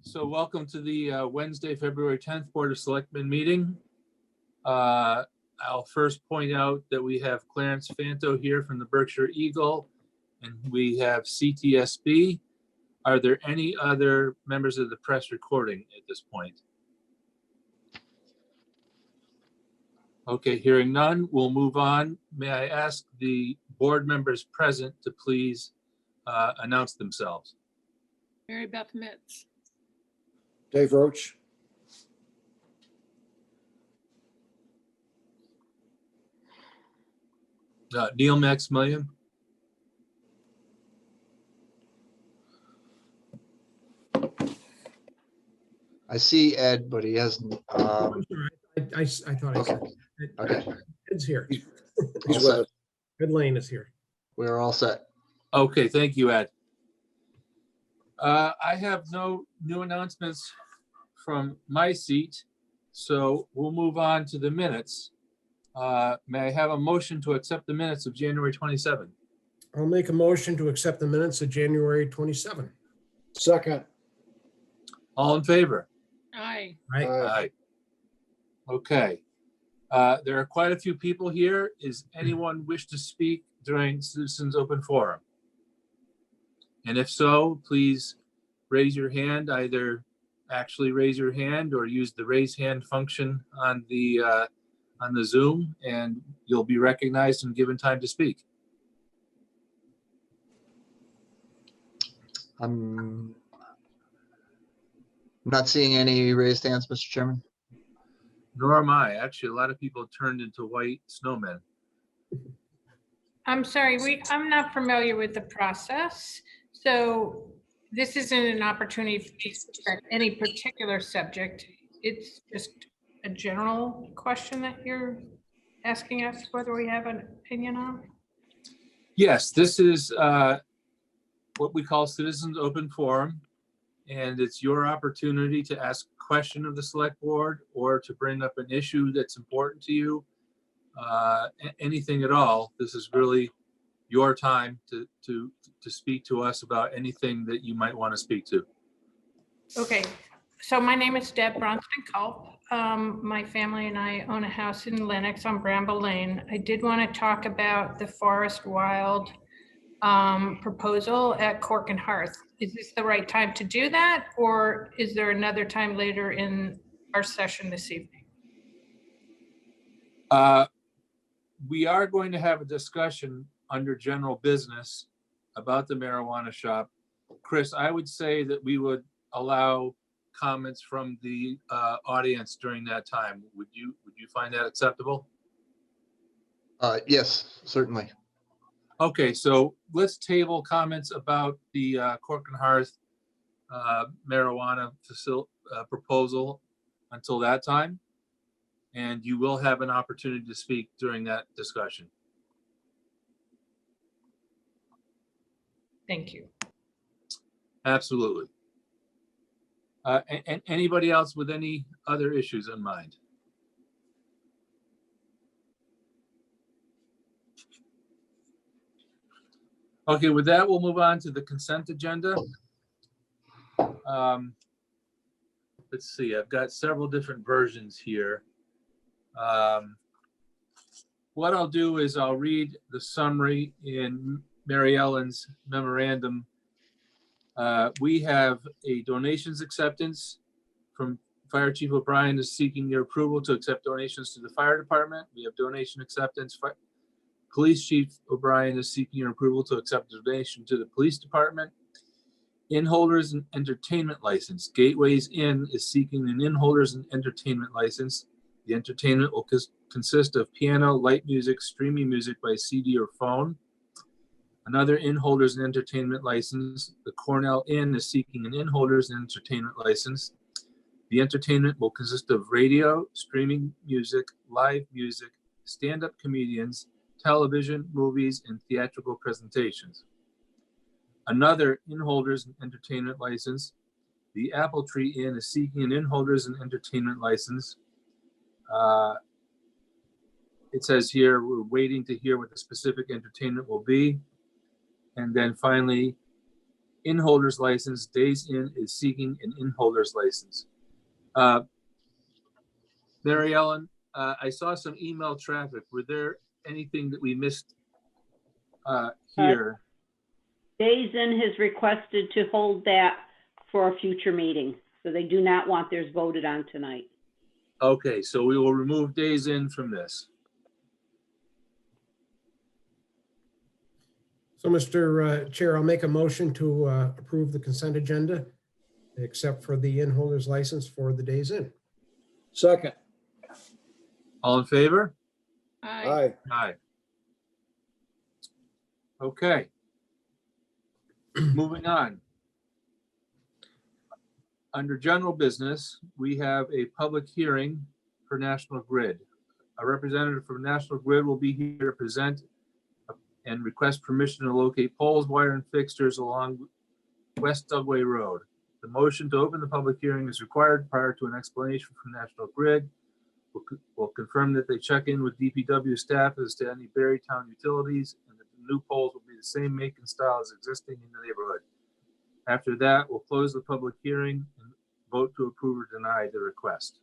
So welcome to the Wednesday, February 10th Board of Selectmen meeting. I'll first point out that we have Clarence Fanto here from the Berkshire Eagle, and we have CTSB. Are there any other members of the press recording at this point? Okay, hearing none, we'll move on. May I ask the board members present to please announce themselves? Mary Beth Mitz. Dave Roach. Neil Maximilian. I see Ed, but he hasn't. I'm sorry. I thought I said. Okay. Ed's here. All He's with set. us. Ed Lane is here. We're all set. Okay, thank you, Ed. I have no new announcements from my seat, so we'll move on to the minutes. May I have a motion to accept the minutes of January 27? I'll make a motion to accept the minutes of January 27. Second. All in favor? Aye. Right. Aye. Okay. There are quite a few people here. Is anyone wish to speak during Citizens Open Forum? And if so, please raise your hand, either actually raise your hand or use the raise hand function on the Zoom, and you'll be recognized and given time to speak. I'm not seeing any raised hands, Mr. Chairman. Nor am I. Actually, a lot of people turned into white snowmen. I'm sorry, I'm not familiar with the process. So this isn't an opportunity for me to start any particular subject. It's just a general question that you're asking us whether we have an opinion on. Yes, this is what we call Citizens Open Forum, and it's your opportunity to ask a question of the select board or to bring up an issue that's important to you. Anything at all. This is really your time to speak to us about anything that you might want to speak to. Okay, so my name is Deb Bronston Culp. My family and I own a house in Lenox on Bramble Lane. I did want to talk about the Forest Wild proposal at Cork and Hearth. Is this the right time to do that, or is there another time later in our session this evening? We are going to have a discussion under general business about the marijuana shop. Chris, I would say that we would allow comments from the audience during that time. Would you find that acceptable? Yes, certainly. Okay, so let's table comments about the Cork and Hearth marijuana proposal until that time. And you will have an opportunity to speak during that discussion. Thank you. Absolutely. And anybody else with any other issues in mind? Okay, with that, we'll move on to the consent agenda. Let's see, I've got several different versions here. What I'll do is I'll read the summary in Mary Ellen's memorandum. We have a donations acceptance from Fire Chief O'Brien is seeking your approval to accept donations to the fire department. We have donation acceptance. Police Chief O'Brien is seeking your approval to accept a donation to the police department. Inholders and entertainment license. Gateways Inn is seeking an inholders and entertainment license. The entertainment will consist of piano, light music, streaming music by CD or phone. Another inholders and entertainment license. The Cornell Inn is seeking an inholders and entertainment license. The entertainment will consist of radio, streaming music, live music, stand-up comedians, television, movies, and theatrical presentations. Another inholders and entertainment license. The Apple Tree Inn is seeking an inholders and entertainment license. It says here, we're waiting to hear what the specific entertainment will be. And then finally, in-holders license. Days Inn is seeking an in-holders license. Mary Ellen, I saw some email traffic. Were there anything that we missed here? Days Inn has requested to hold that for a future meeting, so they do not want theirs voted on tonight. Okay, so we will remove Days Inn from this. So, Mr. Chair, I'll make a motion to approve the consent agenda, except for the in-holders license for the Days Inn. Second. All in favor? Aye. Aye. Okay. Moving on. Under general business, we have a public hearing for National Grid. A representative from National Grid will be here to present and request permission to locate poles, wire, and fixtures along West Dugway Road. The motion to open the public hearing is required prior to an explanation from National Grid. We'll confirm that they check in with DPW staff as to any buried town utilities, and that the new poles will be the same make and style as existing in the neighborhood. After that, we'll close the public hearing and vote to approve or deny the request.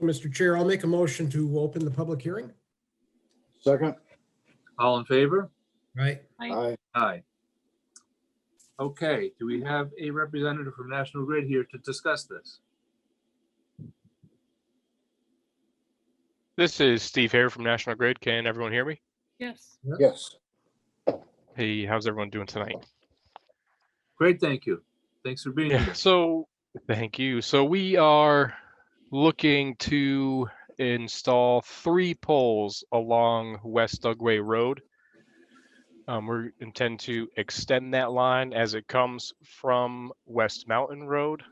Mr. Chair, I'll make a motion to open the public hearing. Second. All in favor? Right. Aye. Aye. Okay, do we have a representative from National Grid here to discuss this? This is Steve Hare from National Grid. Can everyone hear me? Yes. Yes. Hey, how's everyone doing tonight? Great, thank you. Thanks for being Yeah, here. so thank you. So we are looking to install 3 poles along West Dugway Road. We intend to extend that line as it comes from West Mountain Road.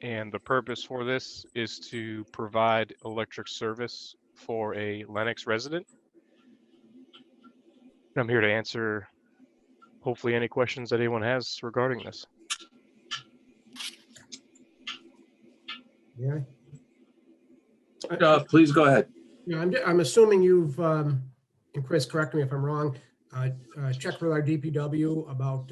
And the purpose for this is to provide electric service for a Lenox resident. I'm here to answer hopefully any questions that anyone has regarding this. Yeah. Please go ahead. Yeah, I'm assuming you've, and Chris, correct me if I'm wrong, checked with our DPW about,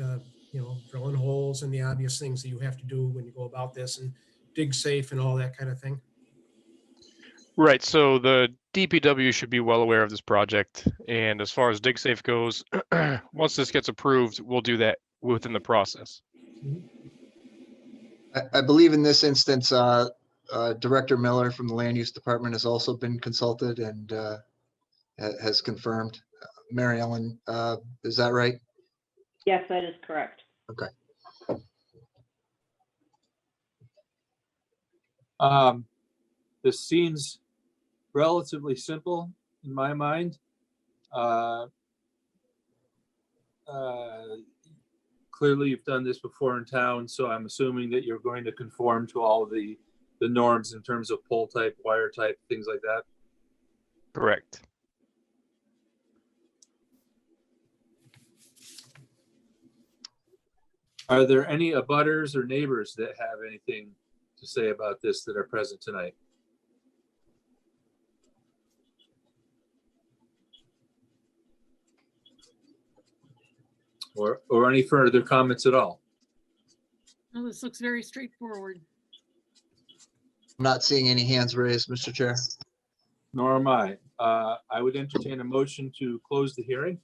drilling holes and the obvious things that you have to do when you go about this, and dig safe and all that kind of thing. Right, so the DPW should be well aware of this project, and as far as DigSafe goes, once this gets approved, we'll do that within the process. I believe in this instance, Director Miller from the Land Use Department has also been consulted and has confirmed. Mary Ellen, is that right? Yes, that is correct. Okay. This seems relatively simple in my mind. Clearly you've done this before in town, so I'm assuming that you're going to conform to all of the norms in terms of pole type, wire type, things like that. Correct. Are there any abutters or neighbors that have anything to say about this that are present tonight? Or any further comments at all? Well, this looks very straightforward. I'm not seeing any hands raised, Mr. Chair. Nor am I. I would entertain a motion to close the hearing.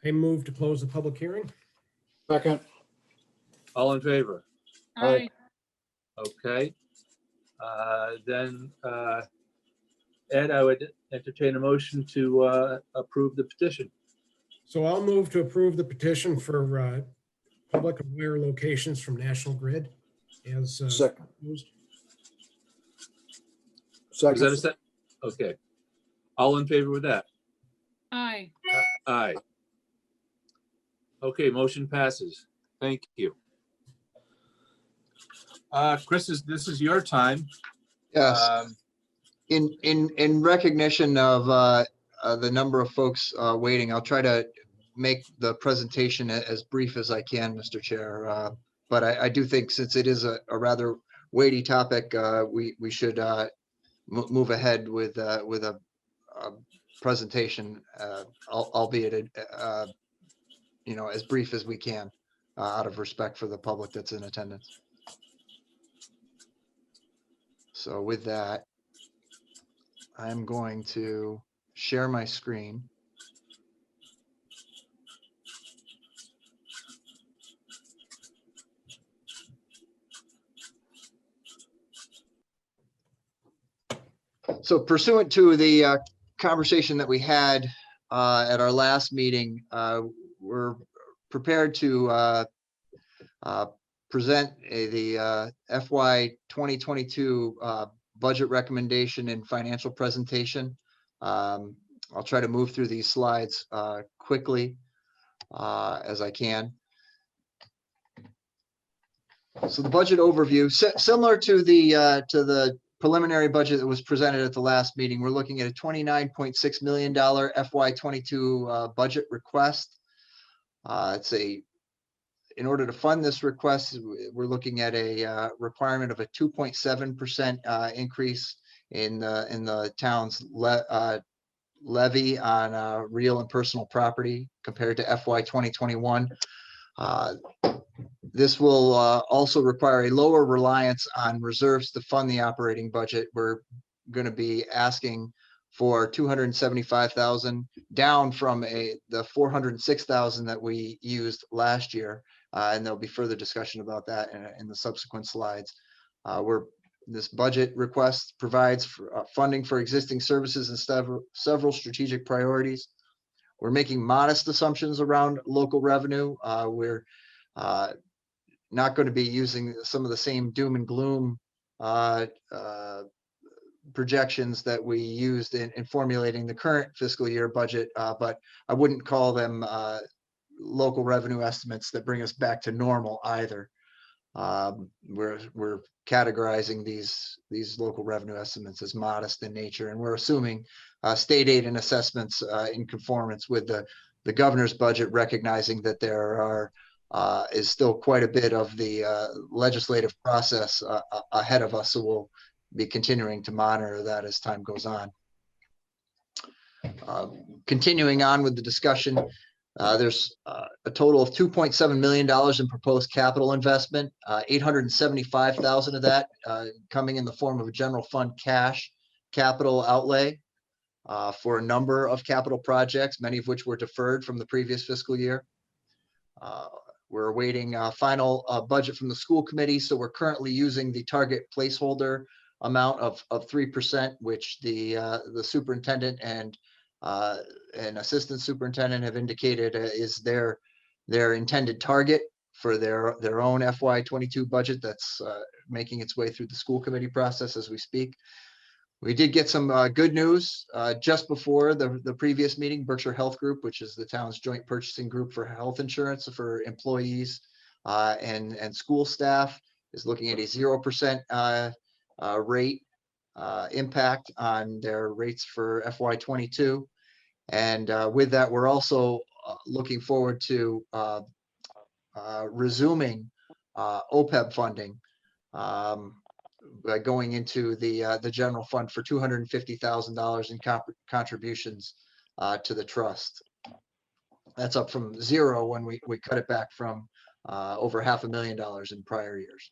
I move to close the public hearing. Second. All in favor? Aye. Okay. Then, Ed, I would entertain a motion to approve the petition. So I'll move to approve the petition for public and wire locations from National Grid as Second. proposed. Is that a Second. set? Okay. All in favor with that? Aye. Aye. Okay, motion passes. Thank you. Chris, this is your time. Yes. In recognition of the number of folks waiting, I'll try to make the presentation as brief as I can, Mr. Chair. But I do think since it is a rather weighty topic, we should move ahead with a presentation, albeit as brief as we can. out of respect for the public that's in attendance. So with that, I'm going to share my screen. So pursuant to the conversation that we had at our last meeting, we're prepared to present the FY 2022 budget recommendation and financial presentation. I'll try to move through these slides quickly as I can. So the budget overview, similar to the preliminary budget that was presented at the last meeting, we're looking at a $29.6 million FY22 budget request. In order to fund this request, we're looking at a requirement of a 2.7% increase in the town's levy on real and personal property compared to FY 2021. This will also require a lower reliance on reserves to fund the operating budget. We're going to be asking for $275,000, down from the $406,000 that we used last year, and there'll be further discussion about that in the subsequent slides. This budget request provides for, funding for existing services and several strategic priorities. We're making modest assumptions around local revenue. We're not going to be using some of the same doom and gloom projections that we used in formulating the current fiscal year budget, but I wouldn't call them local revenue estimates that bring us back to normal either. We're categorizing these local revenue estimates as modest in nature, and we're assuming state aid and assessments in conformance with the governor's budget, recognizing that there is still quite a bit of the legislative process ahead of us, so we'll be continuing to monitor that as time goes on. Continuing on with the discussion, there's a total of $2.7 million in proposed capital investment, $875,000 of that coming in the form of a general fund cash capital outlay for a number of capital projects, many of which were deferred from the previous fiscal year. We're awaiting a final budget from the school committee, so we're currently using the target placeholder amount of 3%, which the superintendent and assistant superintendent have indicated is their intended target for their own FY22 budget that's making its way through the school committee process as we speak. We did get some good news just before the previous meeting. Berkshire Health Group, which is the town's joint purchasing group for health insurance for employees and school staff, is looking at a 0% rate impact on their rates for FY22. And with that, we're also looking forward to resuming OPEB funding going into the general fund for $250,000 in contributions to the trust. That's up from 0 when we cut it back from over $500,000 in prior years.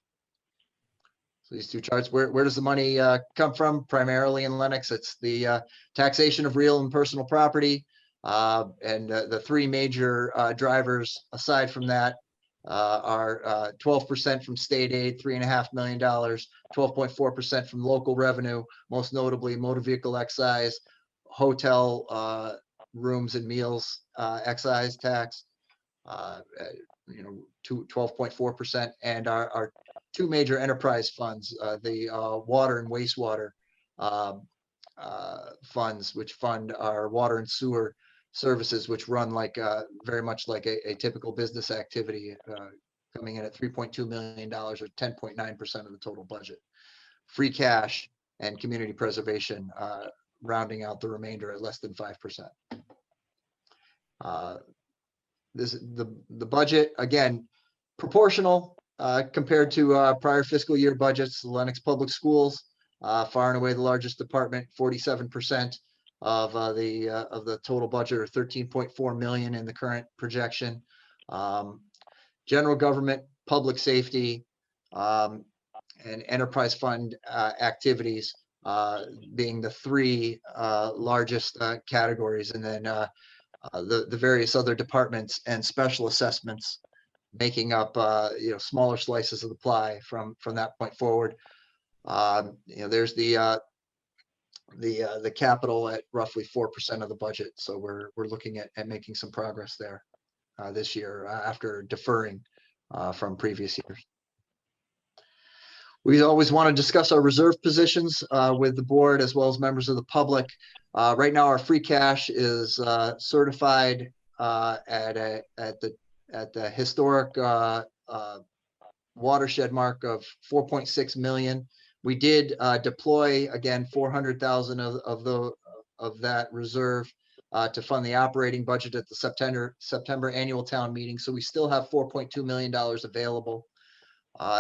So these two charts, where does the money come from? Primarily in Lenox, it's the taxation of real and personal property, and the three major drivers aside from that are 12% from state aid, $3.5 million, 12.4% from local revenue, most notably motor vehicle excise, hotel rooms and meals excise tax, 12.4%, and our two major enterprise funds, the water and wastewater funds, which fund our water and sewer services, which run like very much like a typical business activity, coming in at $3.2 million or 10.9% of the total budget. Free cash and community preservation rounding out the remainder at less than 5%. The budget, again, proportional compared to prior fiscal year budgets. The Lenox Public Schools, far and away the largest department, 47% of the total budget, or $13.4 million in the current projection. general government, public safety, and enterprise fund activities being the three largest categories, and then the various other departments and special assessments making up smaller slices of the pie from that point forward. There's the capital at roughly 4% of the budget, so we're looking at making some progress there this year after deferring from previous years. We always want to discuss our reserve positions with the board as well as members of the public. Right now, our free cash is certified at the historic watershed mark of 4.6 million. We did deploy again 400,000 of that reserve to fund the operating budget at the September annual town meeting. So we still have $4.2 million available.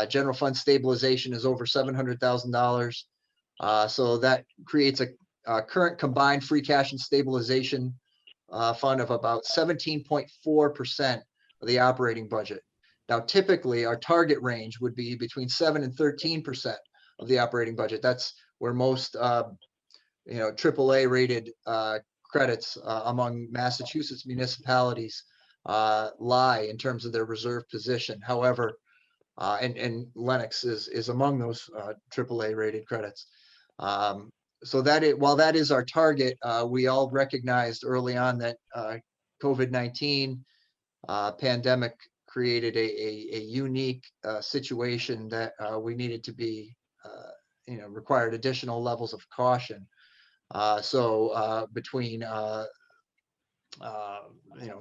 General fund stabilization is over $700,000. So that creates a current combined free cash and stabilization fund of about 17.4% of the operating budget. Now, typically our target range would be between 7 and 13% of the operating budget. That's where most AAA rated credits among Massachusetts municipalities lie in terms of their reserve position. However, and Lenox is among those AAA rated credits. So while that is our target, we all recognized early on that COVID-19 pandemic created a unique situation that we needed to be, required additional levels of caution. So between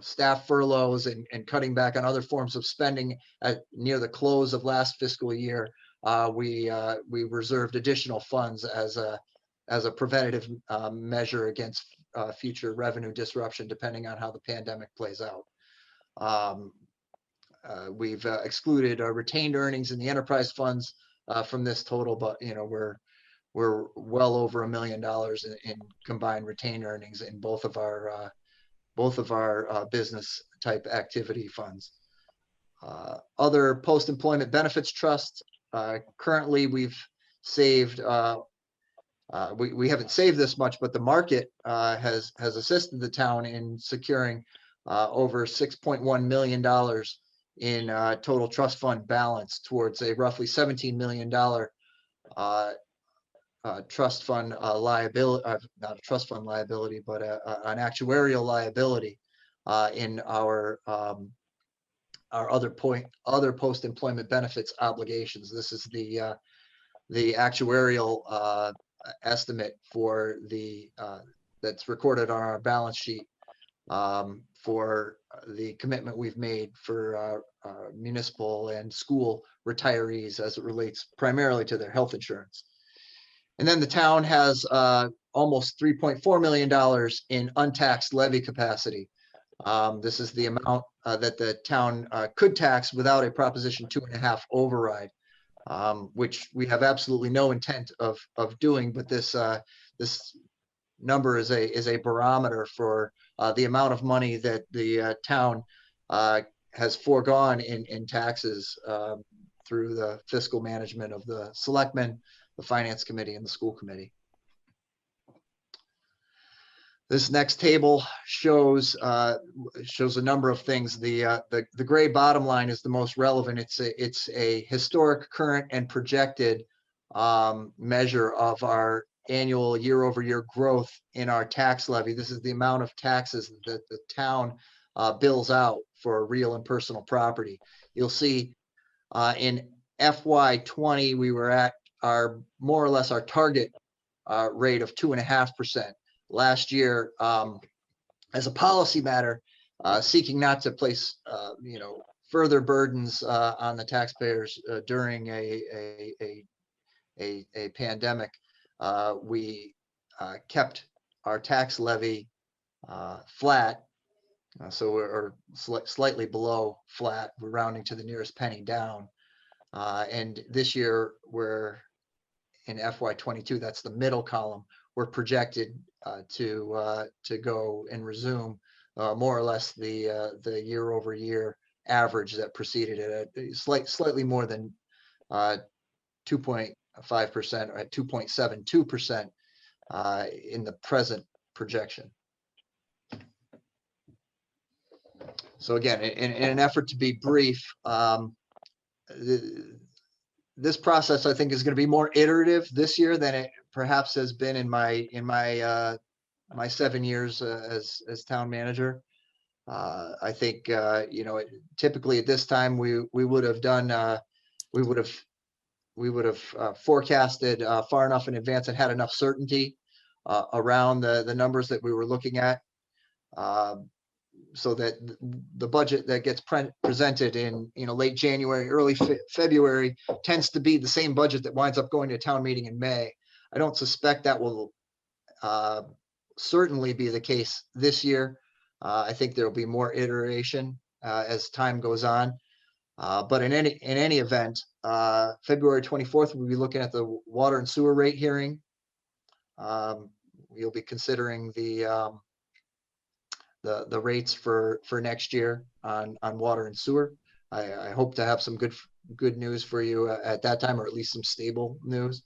staff furloughs and cutting back on other forms of spending near the close of last fiscal year, we reserved additional funds as a preventative measure against future revenue disruption, depending on how the pandemic plays out. We've excluded retained earnings in the enterprise funds from this total, but we're well over $1 million in combined retained earnings in both of our business type activity funds. Other post-employment benefits trusts, currently we've saved, we haven't saved this much, but the market has assisted the town in securing over $6.1 million in total trust fund balance towards a roughly $17 million trust fund liability, not a trust fund liability, but an actuarial liability in our other post-employment benefits obligations. This is the actuarial estimate for that's recorded on our balance sheet for the commitment we've made for municipal and school retirees as it relates primarily to their health insurance. And then the town has almost $3.4 million in untaxed levy capacity. This is the amount that the town could tax without a Proposition 2.5 override, which we have absolutely no intent of doing. But this number is a barometer for the amount of money that the town has foregone in taxes through the fiscal management of the Selectmen, the Finance Committee, and the School Committee. This next table shows a number of things. The gray bottom line is the most relevant. It's a historic, current, and projected measure of our annual year-over-year growth in our tax levy. This is the amount of taxes that the town bills out for real and personal property. You'll see in FY20 we were at more or less our target rate of 2.5%. Last year, as a policy matter, seeking not to place further burdens on the taxpayers during a pandemic, we kept our tax levy flat. So we're slightly below flat. We're rounding to the nearest penny down. And this year we're in FY22. That's the middle column. We're projected to go and resume more or less the year-over-year average that preceded it, slightly more than 2.5% or at 2.72% in the present projection. So again, in an effort to be brief, this process I think is going to be more iterative this year than it perhaps has been in my 7 years as town manager. I think typically at this time we would have done we would have forecasted far enough in advance and had enough certainty around the numbers that we were looking at, so that the budget that gets presented in late January, early February tends to be the same budget that winds up going to town meeting in May. I don't suspect that will certainly be the case this year. I think there will be more iteration as time goes on. But in any event, February 24th, we'll be looking at the water and sewer rate hearing. We'll be considering the rates for next year on water and sewer. I hope to have some good news for you at that time, or at least some stable news.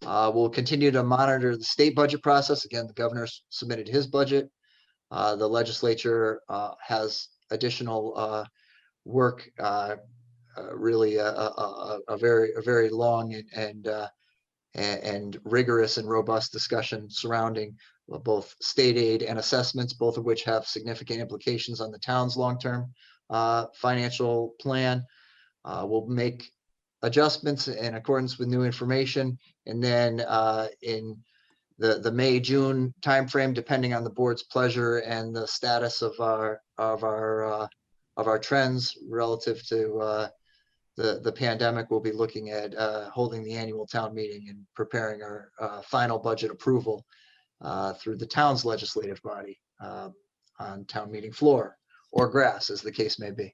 We'll continue to monitor the state budget process. Again, the governor submitted his budget. The legislature has additional work, really a very long and rigorous and robust discussion surrounding both state aid and assessments, both of which have significant implications on the town's long-term financial plan. We'll make adjustments in accordance with new information, and then in the May-June timeframe, depending on the board's pleasure and the status of our trends relative to the pandemic, we'll be looking at holding the annual town meeting and preparing our final budget approval through the town's legislative body on town meeting floor or grass, as the case may be.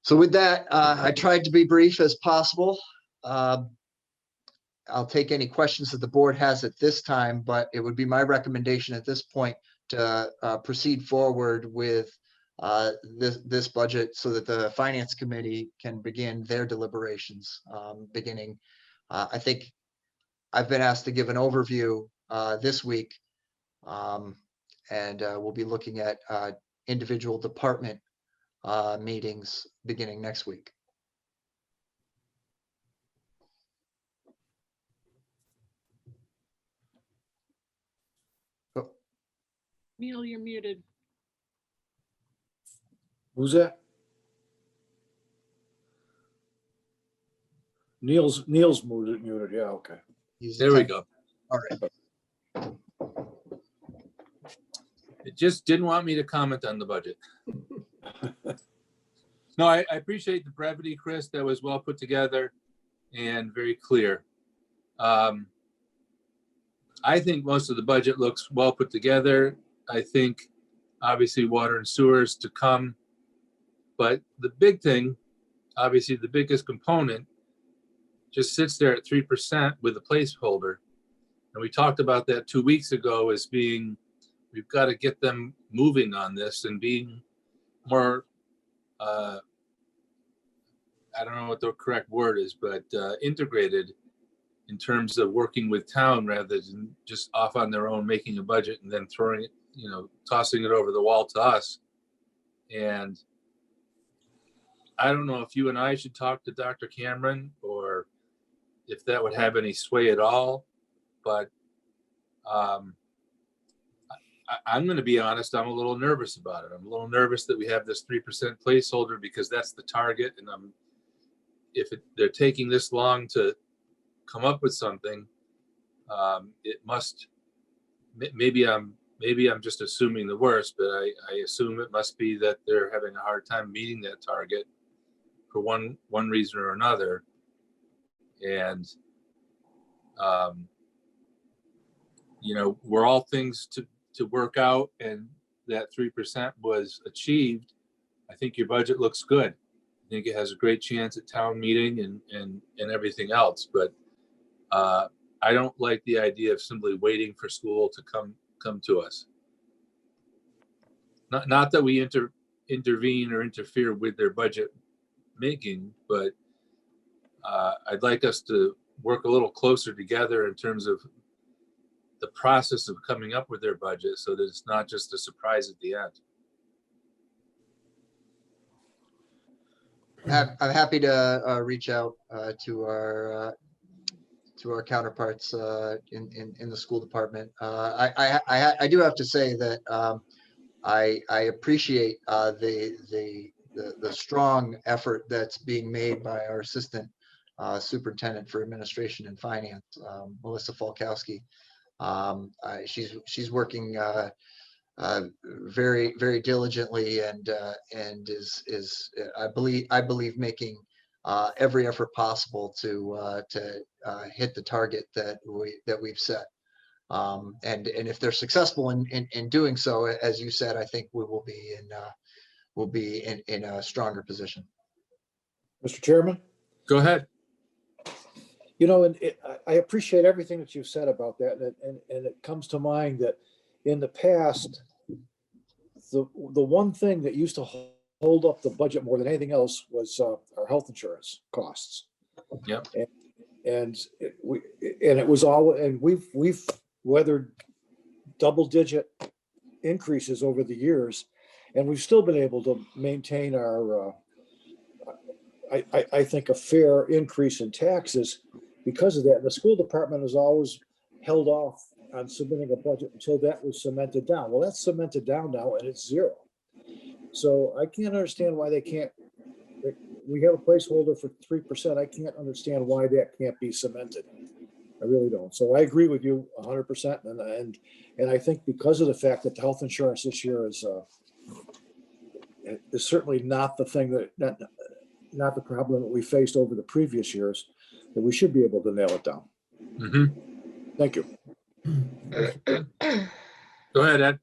So with that, I tried to be brief as possible. I'll take any questions that the board has at this time, but it would be my recommendation at this point to proceed forward with this budget so that the finance committee can begin their deliberations beginning. I think I've been asked to give an overview this week, and we'll be looking at individual department meetings beginning next week. Neil, you're muted. Who's that? Neil's muted. Yeah, okay. There we go. All right. It just didn't want me to comment on the budget. No, I appreciate the brevity, Chris. That was well put together and very clear. I think most of the budget looks well put together. I think obviously water and sewers to come, but the big thing, obviously the biggest component, just sits there at 3% with a placeholder. And we talked about that 2 weeks ago as being, we've got to get them moving on this and being more, I don't know what the correct word is, but integrated in terms of working with town rather than just off on their own, making a budget and then throwing it, tossing it over the wall to us. And I don't know if you and I should talk to Dr. Cameron or if that would have any sway at all, but I'm going to be honest, I'm a little nervous about it. I'm a little nervous that we have this 3% placeholder because that's the target. And if they're taking this long to come up with something, it must, maybe I'm just assuming the worst, but I assume it must be that they're having a hard time meeting that target for one reason or another. And, we're all things to work out, and that 3% was achieved. I think your budget looks good. I think it has a great chance at town meeting and everything else, but I don't like the idea of simply waiting for school to come to us. Not that we intervene or interfere with their budget making, but I'd like us to work a little closer together in terms of the process of coming up with their budget so that it's not just a surprise at the end. I'm happy to reach out to our counterparts in the school department. I do have to say that I appreciate the strong effort that's being made by our assistant superintendent for administration and finance, Melissa Falkowski. She's working very, very diligently and is I believe making every effort possible to hit the target that we've set. And if they're successful in doing so, as you said, I think we will be in a stronger position. Mr. Chairman, Go ahead. you know, and I appreciate everything that you've said about that. And it comes to mind that in the past, the one thing that used to hold up the budget more than anything else was our health insurance costs. Yep. And it was all, and we've weathered double-digit increases over the years, and we've still been able to maintain our, I think, a fair increase in taxes because of that. And the school department has always held off on submitting a budget until that was cemented down. Well, that's cemented down now, and it's zero. So I can't understand why they can't. We have a placeholder for 3%. I can't understand why that can't be cemented. I really don't. So I agree with you 100%. And I think because of the fact that the health insurance this year is certainly not the thing not the problem that we faced over the previous years, that we should be able to nail it down. Mm-hmm. Thank you. Go ahead, Ed.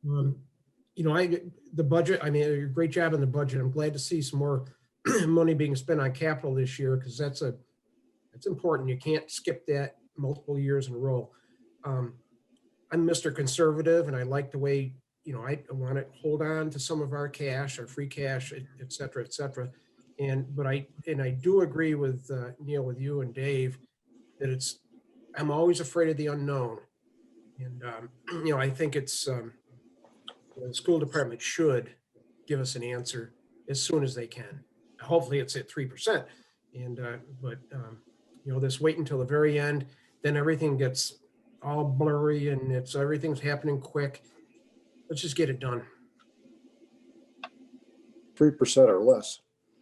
You know, the budget, I mean, a great job on the budget. I'm glad to see some more money being spent on capital this year, because that's important. You can't skip that multiple years in a row. I'm Mr. Conservative, and I like the way, you know, I want to hold on to some of our cash, our free cash, et cetera, et cetera. But I do agree with Neil, with you and Dave, that I'm always afraid of the unknown. And, you know, I think the school department should give us an answer as soon as they can. Hopefully it's at 3%. But you know, this wait until the very end, then everything gets all blurry and everything's happening quick. Let's just get it done. 3% or less.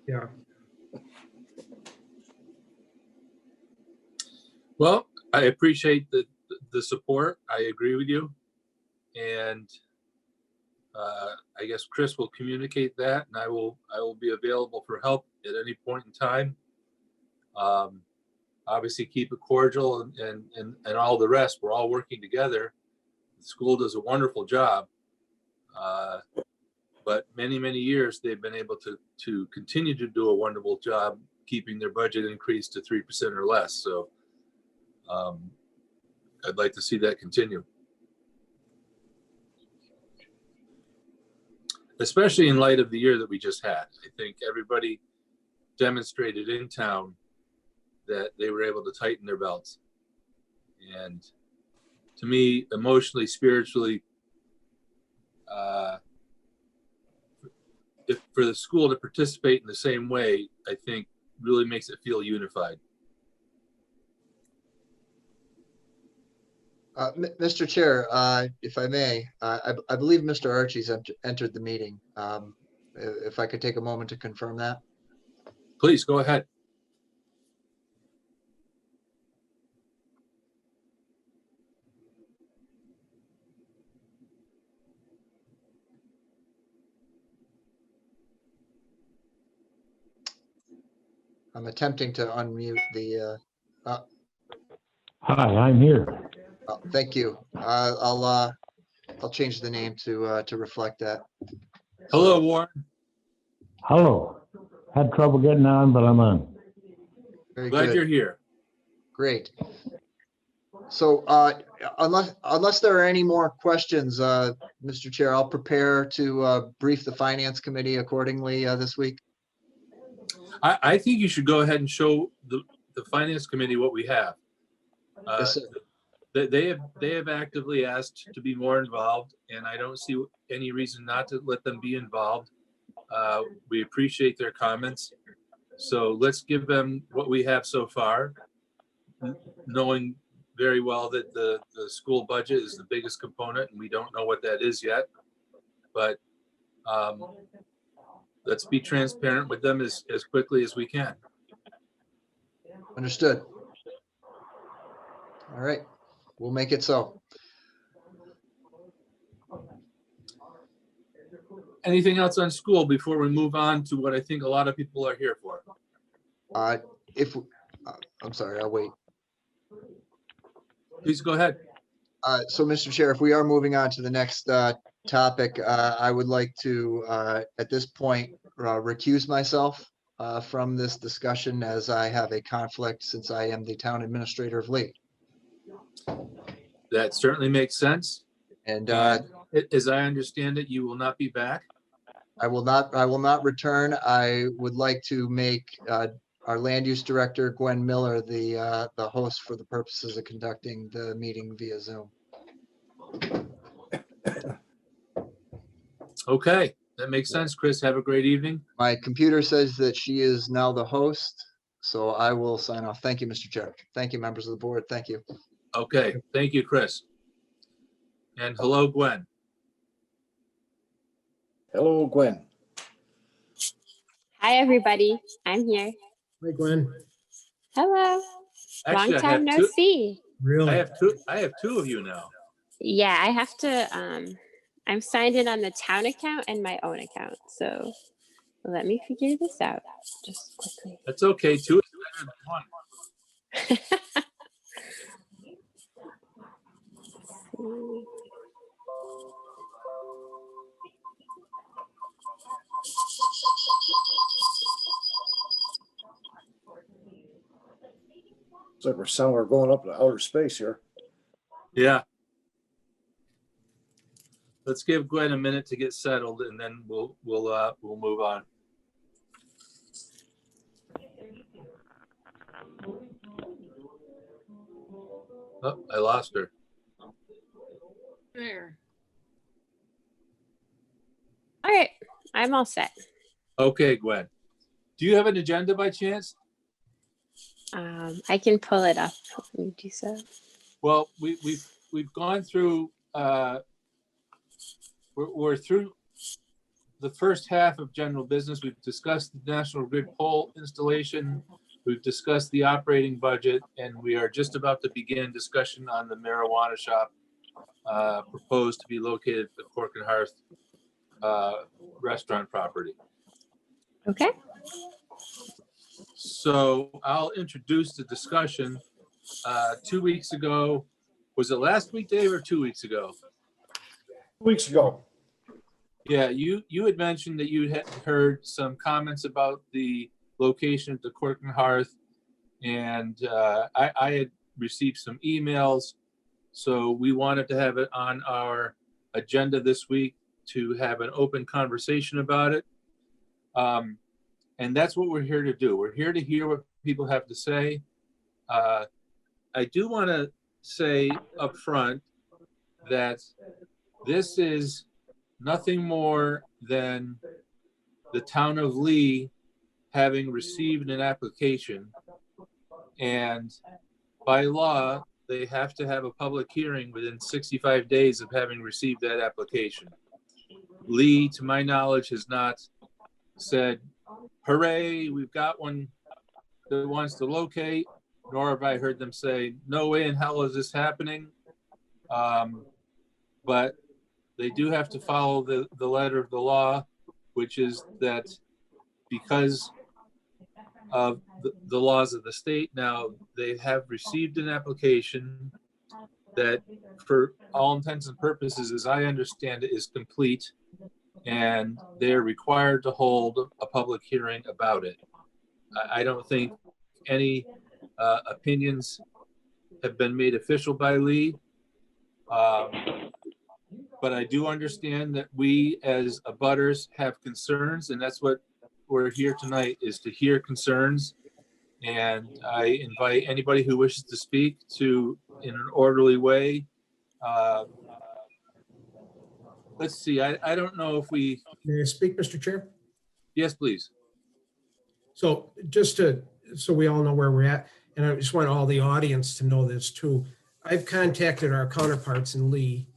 Yeah. Well, I appreciate the support. I agree with you. And I guess Chris will communicate that, and I will be available for help at any point in time. Obviously keep it cordial and all the rest. We're all working together. The school does a wonderful job. But many, many years they've been able to continue to do a wonderful job keeping their budget increased to 3% or less. So I'd like to see that continue. Especially in light of the year that we just had. I think everybody demonstrated in town that they were able to tighten their belts. And to me, emotionally, spiritually, if for the school to participate in the same way, I think really makes it feel unified. Mr. Chair, if I may, I believe Mr. Archie's entered the meeting. If I could take a moment to confirm that. Please go ahead. I'm attempting to unmute the. Hi, I'm here. Thank you. I'll change the name to reflect that. Hello, Warren. Hello. Had trouble getting on, but I'm on. Very Glad good. you're here. Great. So unless there are any more questions, Mr. Chair, I'll prepare to brief the Finance Committee accordingly this week. I think you should go ahead and show the Finance Committee what we have. Yes, sir. They have actively asked to be more involved, and I don't see any reason not to let them be involved. We appreciate their comments. So let's give them what we have so far, knowing very well that the school budget is the biggest component, and we don't know what that is yet. But let's be transparent with them as quickly as we can. Understood. All right, we'll make it so. Anything else on school before we move on to what I think a lot of people are here for? I'm sorry, I'll wait. Please go ahead. So, Mr. Chair, if we are moving on to the next topic, I would like to, at this point, recuse myself from this discussion as I have a conflict since I am the town administrator of Lee. That certainly makes sense. And as I understand it, you will not be back. I will not return. I would like to make our land use director, Gwen Miller, the host for the purposes of conducting the meeting via Zoom. Okay, that makes sense. Chris, have a great evening. My computer says that she is now the host, so I will sign off. Thank you, Mr. Chair. Thank you, members of the board. Thank you. Okay, thank you, Chris. And hello, Gwen. Hello, Gwen. Hi, everybody. I'm here. Hey, Gwen. Hello. Actually, Long time no see. Really? I have two of you now. Yeah, I have to, I'm signed in on the town account and my own account. So let me figure this out just quickly. That's okay. Two is better than one. It's like we're going up to outer space here. Yeah. Let's give Gwen a minute to get settled, and then we'll move on. Oh, I lost her. There. All right, I'm all set. Okay, Gwen. Do you have an agenda by chance? I can pull it up. Let me do so. Well, we've gone through. We're through the first half of general business. We've discussed the National Grid pole installation. We've discussed the operating budget, and we are just about to begin discussion on the marijuana shop proposed to be located at the Cork and Hearth restaurant property. Okay. So I'll introduce the discussion. 2 weeks ago, was it last week, Dave, or 2 weeks ago? 2 weeks ago. Yeah, you had mentioned that you had heard some comments about the location at the Cork and Hearth, and I had received some emails, so we wanted to have it on our agenda this week to have an open conversation about it. And that's what we're here to do. We're here to hear what people have to say. I do want to say up front that this is nothing more than the town of Lee having received an application, and by law, they have to have a public hearing within 65 days of having received that application. Lee, to my knowledge, has not said, hooray, we've got one that wants to locate, nor have I heard them say, no way in hell is this happening. But they do have to follow the letter of the law, which is that because of the laws of the state now, they have received an application that for all intents and purposes, as I understand it, is complete, and they're required to hold a public hearing about it. I don't think any opinions have been made official by Lee. But I do understand that we as abutters have concerns, and that's what we're here tonight, is to hear concerns. And I invite anybody who wishes to speak to, in an orderly way. Let's see, I don't know if we, May I speak, Mr. Chair? yes, please. So so we all know where we're at, and I just want all the audience to know this too. I've contacted our counterparts in Lee,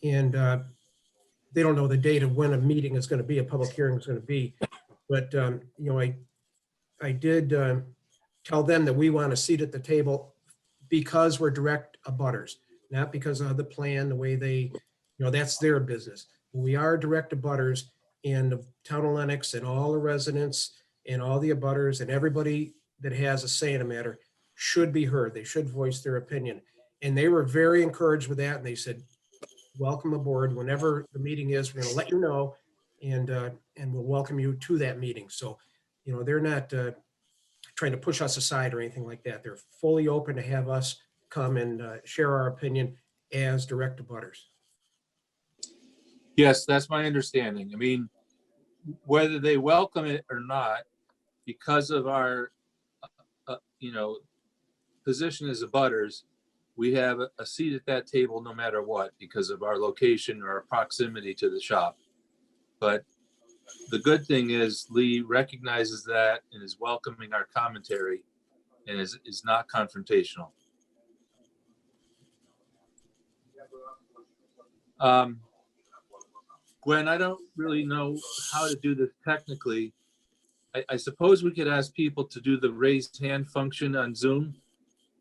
and they don't know the date of when a meeting is going to be, a public hearing is going to be. But, you know, I did tell them that we want a seat at the table because we're direct abutters, not because of the plan, the way they, you know, that's their business. We are direct abutters, and the town of Lenox and all the residents and all the abutters and everybody that has a say in a matter should be heard. They should voice their opinion. And they were very encouraged with that. And they said, welcome aboard. Whenever the meeting is, we're going to let you know, and we'll welcome you to that meeting. So, you know, they're not trying to push us aside or anything like that. They're fully open to have us come and share our opinion as direct abutters. Yes, that's my understanding. I mean, whether they welcome it or not, because of our, you know, position as abutters, we have a seat at that table no matter what, because of our location or our proximity to the shop. But the good thing is Lee recognizes that and is welcoming our commentary and is not confrontational. Gwen, I don't really know how to do this technically. I suppose we could ask people to do the raised hand function on Zoom,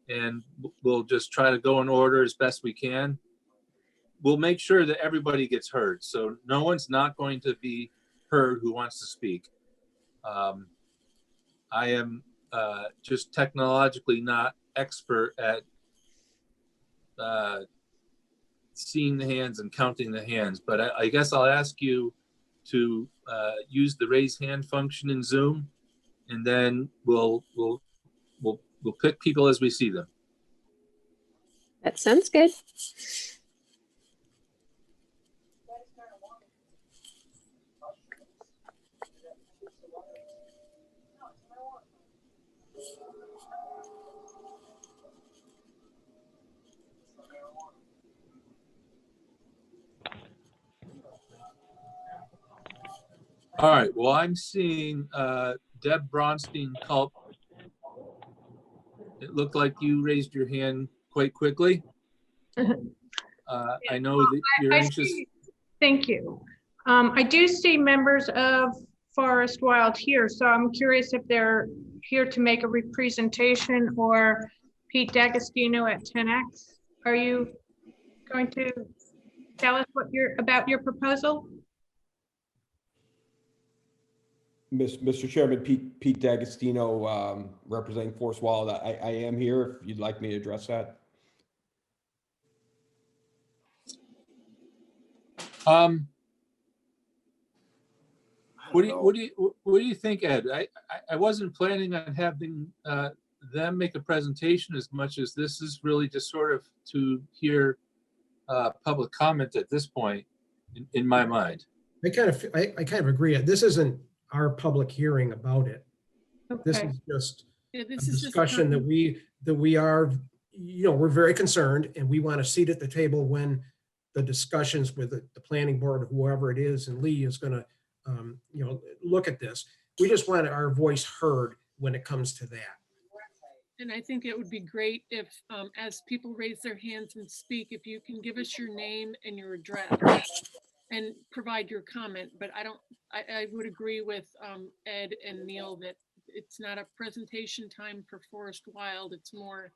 and we'll just try to go in order as best we can. We'll make sure that everybody gets heard. So no one's not going to be heard who wants to speak. I am just technologically not expert at seeing the hands and counting the hands, but I guess I'll ask you to use the raise hand function in Zoom, and then we'll pick people as we see them. That sounds good. All right, well, I'm seeing Deb Bronstein-Culp. It looked like you raised your hand quite quickly. I know that you're anxious. Thank you. I do see members of Forest Wild here, so I'm curious if they're here to make a representation, or Pete D'Agostino at 10X. Are you going to tell us what about your proposal? Mr. Chairman, Pete D'Agostino, representing Forest Wild. I am here if you'd like me to address that. What do you think, Ed? I wasn't planning on having them make a presentation as much as this is really just sort of to hear public comment at this point, in my mind. I kind of agree. This isn't our public hearing about it. Okay. This is just Yeah, a this is discussion that we are, you know, we're very concerned, and we want a seat at the table when the discussions with the planning board or whoever it is, and Lee is going to, you know, look at this. We just want our voice heard when it comes to that. And I think it would be great if, as people raise their hands and speak, if you can give us your name and your address and provide your comment. But I would agree with Ed and Neil that it's not a presentation time for Forest Wild. It's more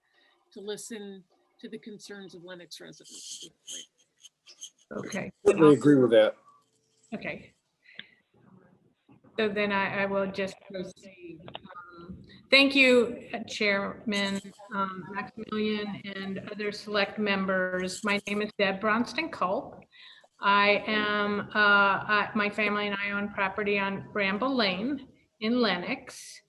to listen to the concerns of Lenox residents. Okay. Certainly agree with that. Okay. So then I will just proceed. Thank you, Chairman Maximilian and other select members. My name is Deb Bronstein-Culp. I am, my family and I own property on Bramble Lane in Lenox.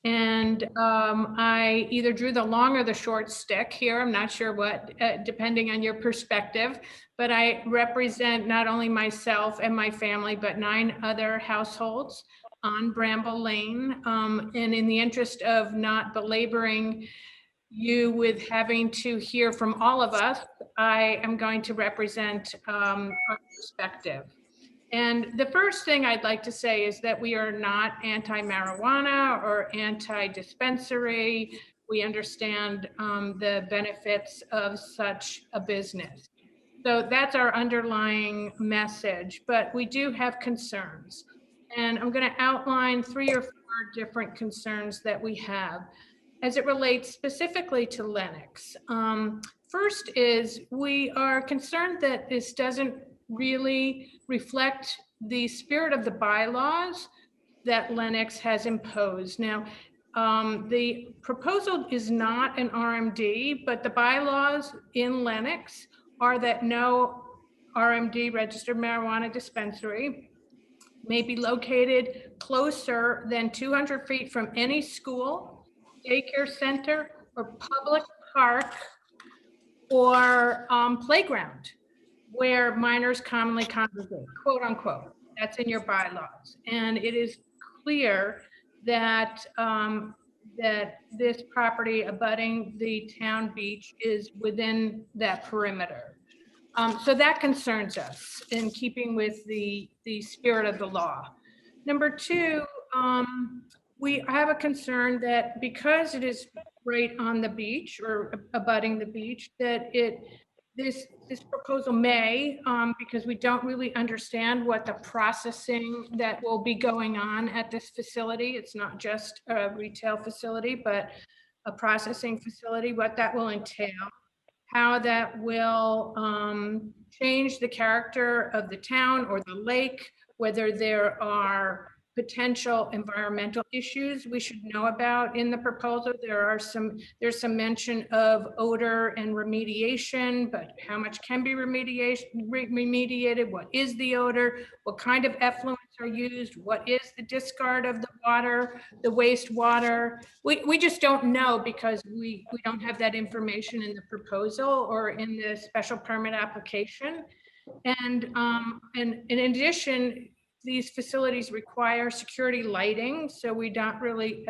And I either drew the long or the short stick here. I'm not sure what, depending on your perspective, but I represent not only myself and my family, but 9 other households on Bramble Lane. And in the interest of not belaboring you with having to hear from all of us, I am going to represent our perspective. And the first thing I'd like to say is that we are not anti-marijuana or anti-dispensary. We understand the benefits of such a business. So that's our underlying message, but we do have concerns. And I'm going to outline 3 or 4 different concerns that we have as it relates specifically to Lenox. First is we are concerned that this doesn't really reflect the spirit of the bylaws that Lenox has imposed. Now, the proposal is not an RMD, but the bylaws in Lenox are that no RMD, registered marijuana dispensary, may be located closer than 200 feet from any school, daycare center, or public park or playground where minors commonly congregate, quote unquote. That's in your bylaws. And it is clear that that this property abutting the town beach is within that perimeter. So that concerns us in keeping with the spirit of the law. Number 2, we have a concern that because it is right on the beach or abutting the beach, that this proposal may, because we don't really understand what the processing that will be going on at this facility. It's not just a retail facility, but a processing facility, what that will entail, how that will change the character of the town or the lake, whether there are potential environmental issues we should know about in the proposal. There's some mention of odor and remediation, but how much can be remediated? What is the odor? What kind of effluents are used? What is the discard of the water, the wastewater? We just don't know because we don't have that information in the proposal or in the special permit application. And in addition, these facilities require security lighting, so we don't really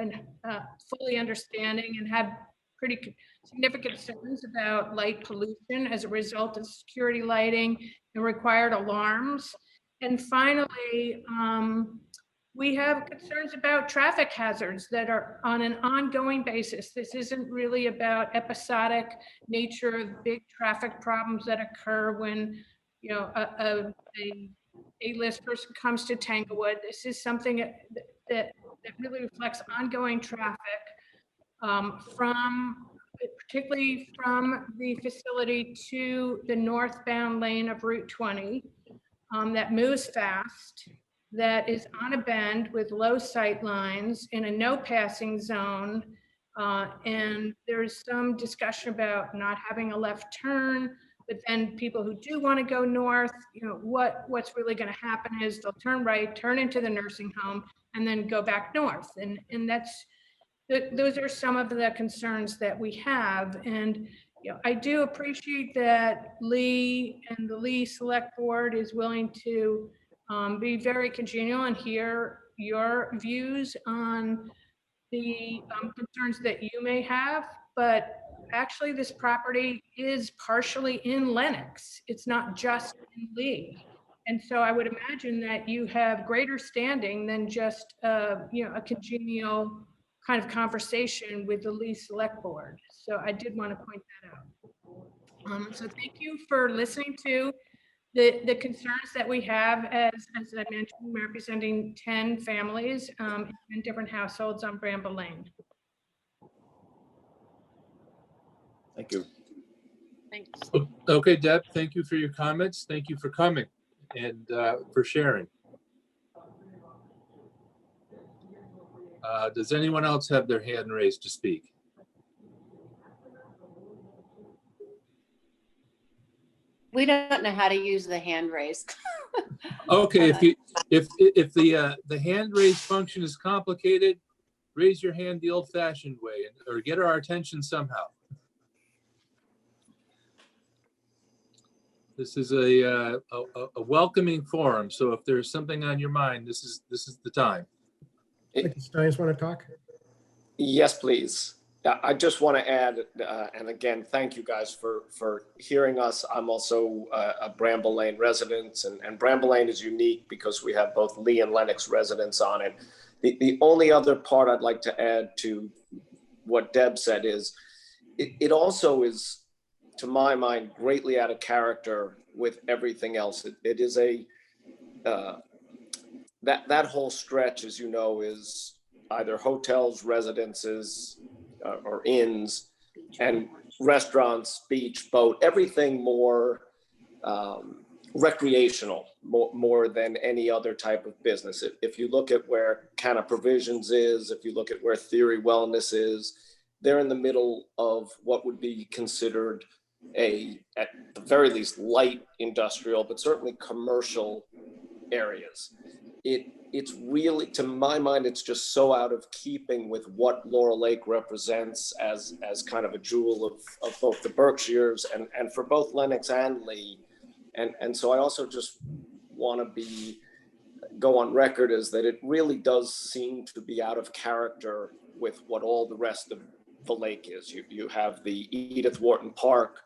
fully understanding and have pretty significant concerns about light pollution as a result of security lighting and required alarms. And finally, we have concerns about traffic hazards that are on an ongoing basis. This isn't really about episodic nature of big traffic problems that occur when, you know, a list person comes to Tanglewood. This is something that really reflects ongoing traffic particularly from the facility to the northbound lane of Route 20 that moves fast, that is on a bend with low sight lines in a no passing zone. And there's some discussion about not having a left turn. But then people who do want to go north, you know, what's really going to happen is they'll turn right, turn into the nursing home, and then go back north. And those are some of the concerns that we have. And you know, I do appreciate that Lee and the Lee Select Board is willing to be very congenial and hear your views on the concerns that you may have, but actually this property is partially in Lenox. It's not just in Lee. And so I would imagine that you have greater standing than just you know, a congenial kind of conversation with the Lee Select Board. So I did want to point that out. So thank you for listening to the concerns that we have as I mentioned, representing 10 families in different households on Bramble Lane. Thank you. Thanks. Okay, Deb, thank you for your comments. Thank you for coming and for sharing. Does anyone else have their hand raised to speak? We don't know how to use the hand raise. Okay, if the hand raise function is complicated, raise your hand the old-fashioned way or get our attention somehow. This is a welcoming forum, so if there's something on your mind, this is the time. Mr. Steins want to talk? Yes, please. I just want to add, and again, thank you guys for hearing us. I'm also a Bramble Lane resident, and Bramble Lane is unique because we have both Lee and Lenox residents on it. The only other part I'd like to add to what Deb said is, it also is, to my mind, greatly out of character with everything else. It is that whole stretch, as you know, is either hotels, residences, or inns, and restaurants, beach, boat, everything more recreational, more than any other type of business. If you look at where Canna Provisions is, if you look at where Theory Wellness is, they're in the middle of what would be considered at the very least, light industrial, but certainly commercial areas. It's really, to my mind, it's just so out of keeping with what Laurel Lake represents as kind of a jewel of both the Berkshires and for both Lenox and Lee. And so I also just want to go on record as that it really does seem to be out of character with what all the rest of the lake is. You have the Edith Wharton Park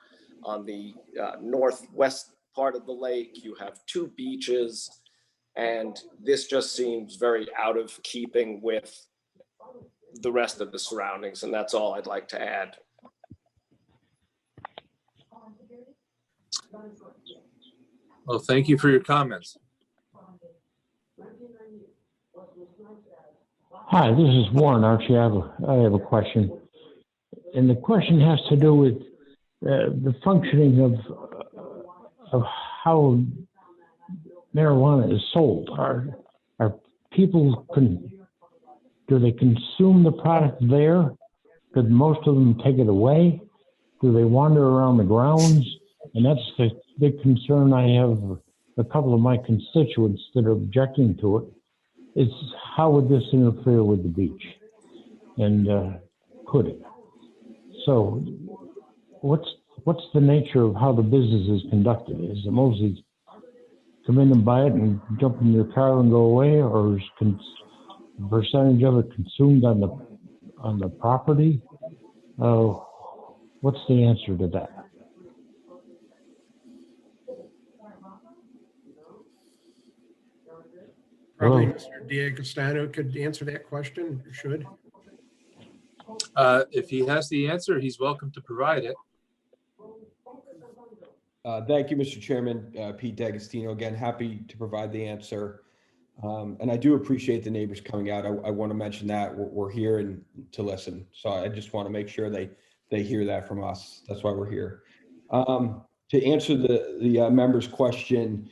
on the northwest part of the lake. You have two beaches. And this just seems very out of keeping with the rest of the surroundings. And that's all I'd like to add. Well, thank you for your comments. Hi, this is Warren Archie. I have a question. And the question has to do with the functioning of how marijuana is sold. Are people, do they consume the product there? Do most of them take it away? Do they wander around the grounds? And that's the big concern I have. A couple of my constituents that are objecting to it is, how would this interfere with the beach? And could it? So what's the nature of how the business is conducted? Is it mostly come in and buy it and jump in your car and go away, or is a percentage of it consumed on the property? What's the answer to that? Probably Hello? Mr. D'Agostino could answer that question, or should. If he has the answer, he's welcome to provide it. Thank you, Mr. Chairman. Pete D'Agostino again, happy to provide the answer. And I do appreciate the neighbors coming out. I want to mention that we're here and to listen. So I just want to make sure they hear that from us. That's why we're here. To answer the member's question,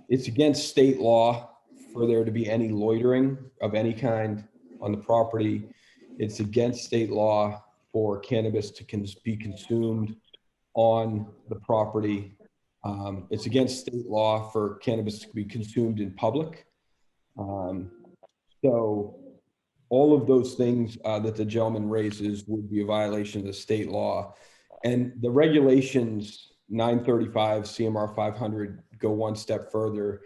it's against state law for there to be any loitering of any kind on the property. It's against state law for cannabis to be consumed on the property. It's against state law for cannabis to be consumed in public. So all of those things that the gentleman raises would be a violation of the state law. And the regulations 935 CMR 500 go one step further.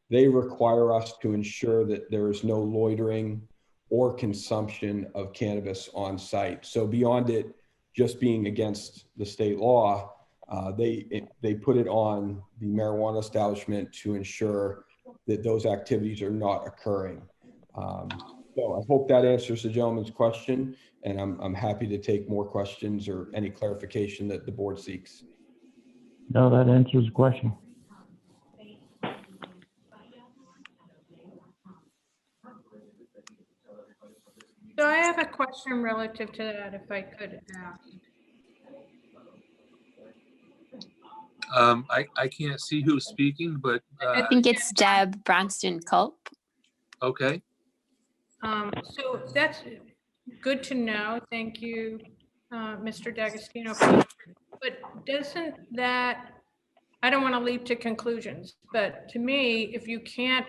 They require us to ensure that there is no loitering or consumption of cannabis on site. So beyond it just being against the state law, they put it on the marijuana establishment to ensure that those activities are not occurring. So I hope that answers the gentleman's question, and I'm happy to take more questions or any clarification that the board seeks. No, that answers the question. So I have a question relative to that, if I could ask. I can't see who's speaking, but I think it's Deb Bronston Culp. okay. So that's good to know. Thank you, Mr. D'Agostino. But doesn't that, I don't want to leap to conclusions, but to me, if you can't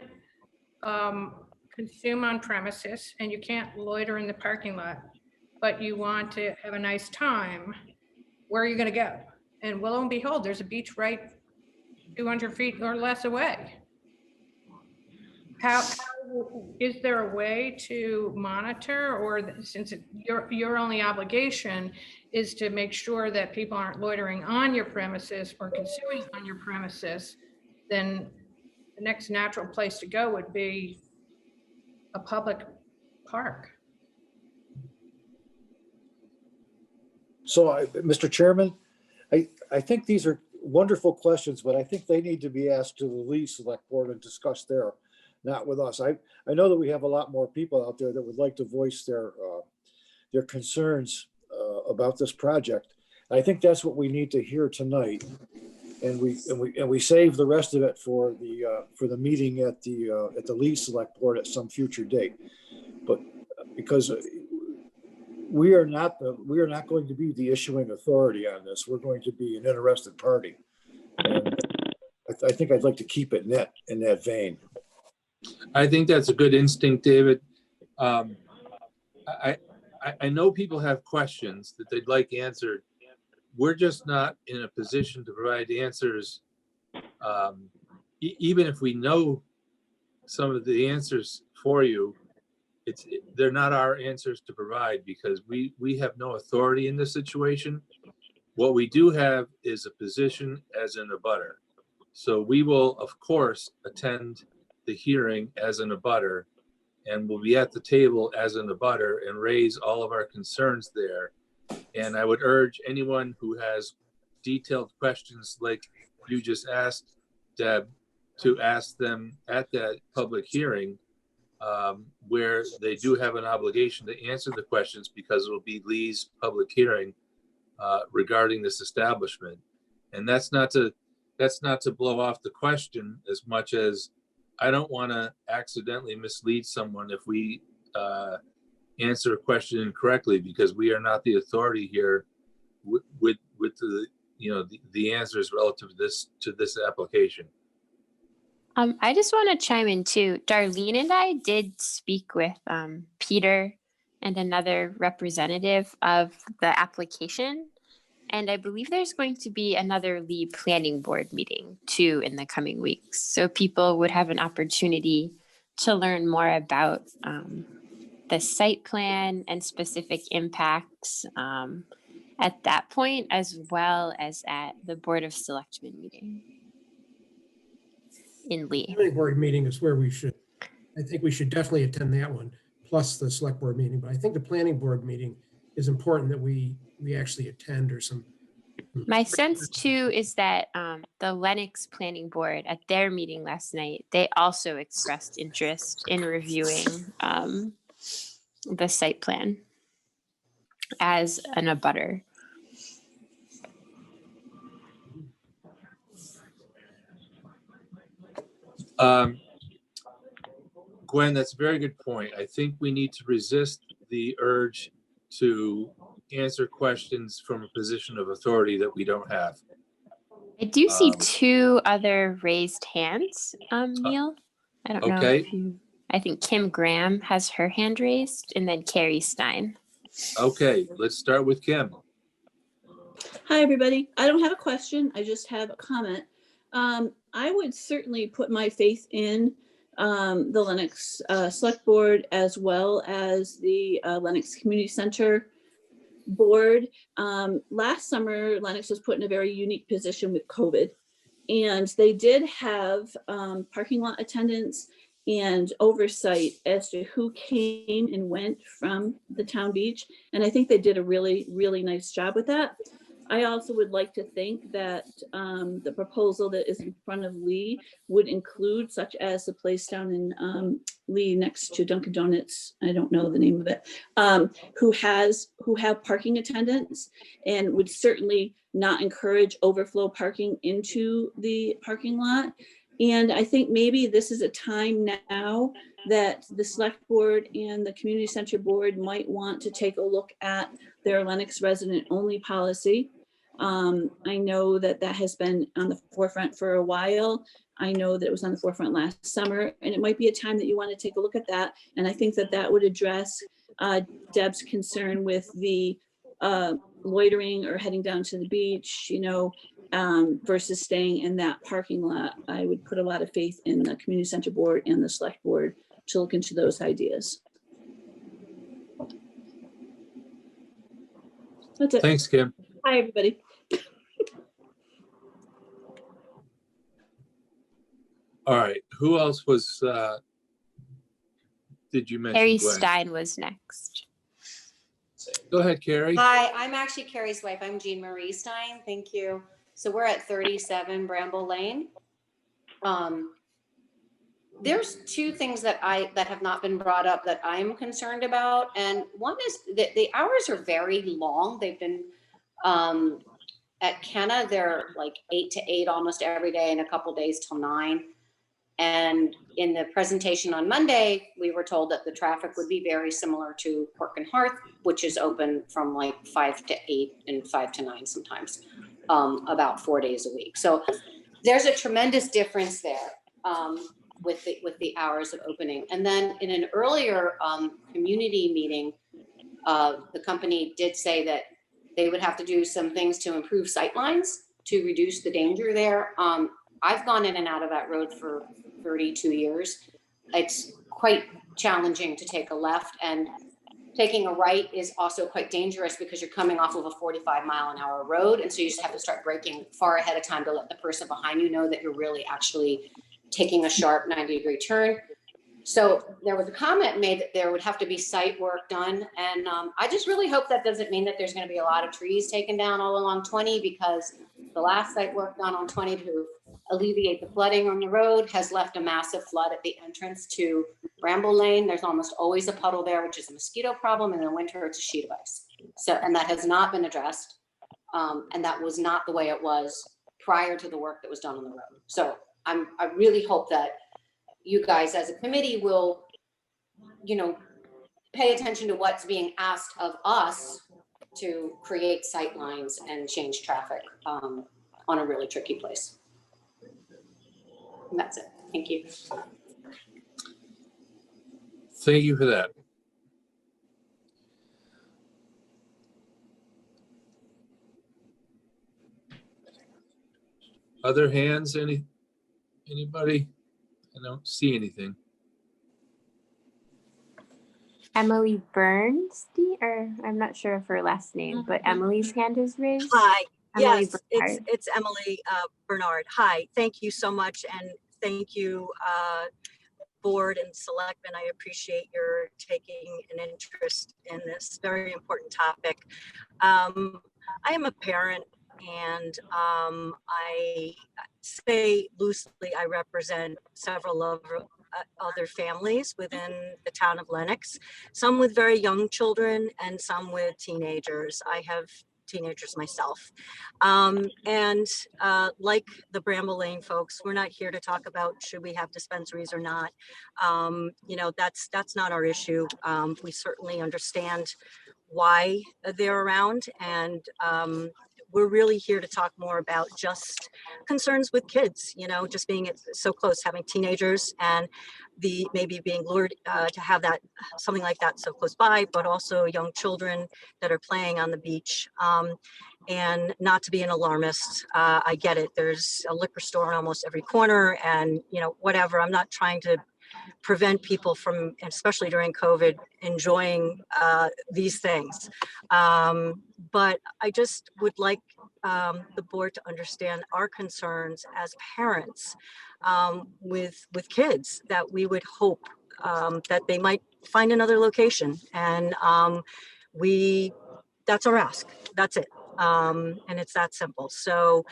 consume on premises and you can't loiter in the parking lot, but you want to have a nice time, where are you going to go? And lo and behold, there's a beach right 200 feet or less away. How is there a way to monitor, or since your only obligation is to make sure that people aren't loitering on your premises or consuming on your premises, then the next natural place to go would be a public park. So, Mr. Chairman, I think these are wonderful questions, but I think they need to be asked to the Lee Select Board and discussed there, not with us. I know that we have a lot more people out there that would like to voice their concerns about this project. I think that's what we need to hear tonight, and we save the rest of it for the meeting at the Lee Select Board at some future date. But because we are not going to be the issuing authority on this. We're going to be an interested party. And I think I'd like to keep it in that vein. I think that's a good instinct, David. I know people have questions that they'd like answered. We're just not in a position to provide answers. Even if we know some of the answers for you, they're not our answers to provide, because we have no authority in this situation. What we do have is a position as an abutter. So we will, of course, attend the hearing as an abutter, and we'll be at the table as an abutter and raise all of our concerns there. And I would urge anyone who has detailed questions like you just asked, Deb, to ask them at that public hearing, where they do have an obligation to answer the questions, because it will be Lee's public hearing regarding this establishment. And that's not to blow off the question as much as I don't want to accidentally mislead someone if we answer a question incorrectly, because we are not the authority here with the answers relative to this application. I just want to chime in too. Darlene and I did speak with Peter and another representative of the application. And I believe there's going to be another Lee Planning Board meeting too in the coming weeks. So people would have an opportunity to learn more about the site plan and specific impacts at that point, as well as at the Board of Selectmen meeting in Lee. Planning board meeting is where I think we should definitely attend that one, plus the select board meeting. But I think the planning board meeting is important that we actually attend, or some. My sense too is that the Lenox Planning Board at their meeting last night, they also expressed interest in reviewing the site plan as an abutter. Gwen, that's a very good point. I think we need to resist the urge to answer questions from a position of authority that we don't have. I do see two other raised hands, Neil. I don't know if I think Kim Graham has her hand raised, and then Carrie Stein. Okay, let's start with Kim. Hi, everybody. I don't have a question. I just have a comment. I would certainly put my faith in the Lenox Select Board, as well as the Lenox Community Center Board. Last summer, Lenox was put in a very unique position with COVID, and they did have parking lot attendants and oversight as to who came and went from the town beach. And I think they did a really, really nice job with that. I also would like to think that the proposal that is in front of Lee would include, such as the place down in Lee next to Dunkin' Donuts, I don't know the name of it, who have parking attendants, and would certainly not encourage overflow parking into the parking lot. And I think maybe this is a time now that the select board and the community center board might want to take a look at their Lenox resident only policy. I know that that has been on the forefront for a while. I know that it was on the forefront last summer, and it might be a time that you want to take a look at that. And I think that that would address Deb's concern with the loitering or heading down to the beach, versus staying in that parking lot. I would put a lot of faith in the community center board and the select board to look into those ideas. That's it. Thanks, Kim. Hi, everybody. All right, who else was, did you mention? Harry Gwen? Stein was next. Go ahead, Carrie. Hi, I'm actually Carrie's wife. I'm Jean Marie Stein. Thank you. So we're at 37 Bramble Lane. There's two things that have not been brought up that I'm concerned about. And one is that the hours are very long. They've been, at Kenna, they're like 8 to 8 almost every day and a couple days till 9. And in the presentation on Monday, we were told that the traffic would be very similar to Pork and Hearth, which is open from like 5 to 8 and 5 to 9 sometimes, about 4 days a week. So there's a tremendous difference there with the hours of opening. And then in an earlier community meeting, the company did say that they would have to do some things to improve sightlines to reduce the danger there. I've gone in and out of that road for 32 years. It's quite challenging to take a left, and taking a right is also quite dangerous because you're coming off of a 45-mile-an-hour road. And so you just have to start braking far ahead of time to let the person behind you know that you're really actually taking a sharp 90-degree turn. So there was a comment made that there would have to be site work done. And I just really hope that doesn't mean that there's going to be a lot of trees taken down all along 20, because the last site work done on 20 to alleviate the flooding on the road has left a massive flood at the entrance to Bramble Lane. There's almost always a puddle there, which is a mosquito problem. In the winter, it's a sheet of ice. So, and that has not been addressed. And that was not the way it was prior to the work that was done on the road. So I really hope that you guys as a committee will, pay attention to what's being asked of us to create sight lines and change traffic on a really tricky place. And that's it. Thank you. Thank you for that. Other hands, anybody? I don't see anything. Emily Bernstein, or I'm not sure of her last name, but Emily's hand is raised. Hi. Emily Yes, Bernard. it's Emily Bernard. Hi, thank you so much. And thank you, board and selectmen. I appreciate your taking an interest in this very important topic. I am a parent, and I say loosely I represent several other families within the town of Lenox, some with very young children and some with teenagers. I have teenagers myself. And like the Bramble Lane folks, we're not here to talk about should we have dispensaries or not. That's not our issue. We certainly understand why they're around, and we're really here to talk more about just concerns with kids, just being so close, having teenagers and maybe being lured to have that, something like that so close by, but also young children that are playing on the beach. And not to be an alarmist, I get it. There's a liquor store on almost every corner, and whatever. I'm not trying to prevent people from, especially during COVID, enjoying these things. But I just would like the board to understand our concerns as parents with kids, that we would hope that they might find another location. And that's our ask. That's it. And it's that simple. So,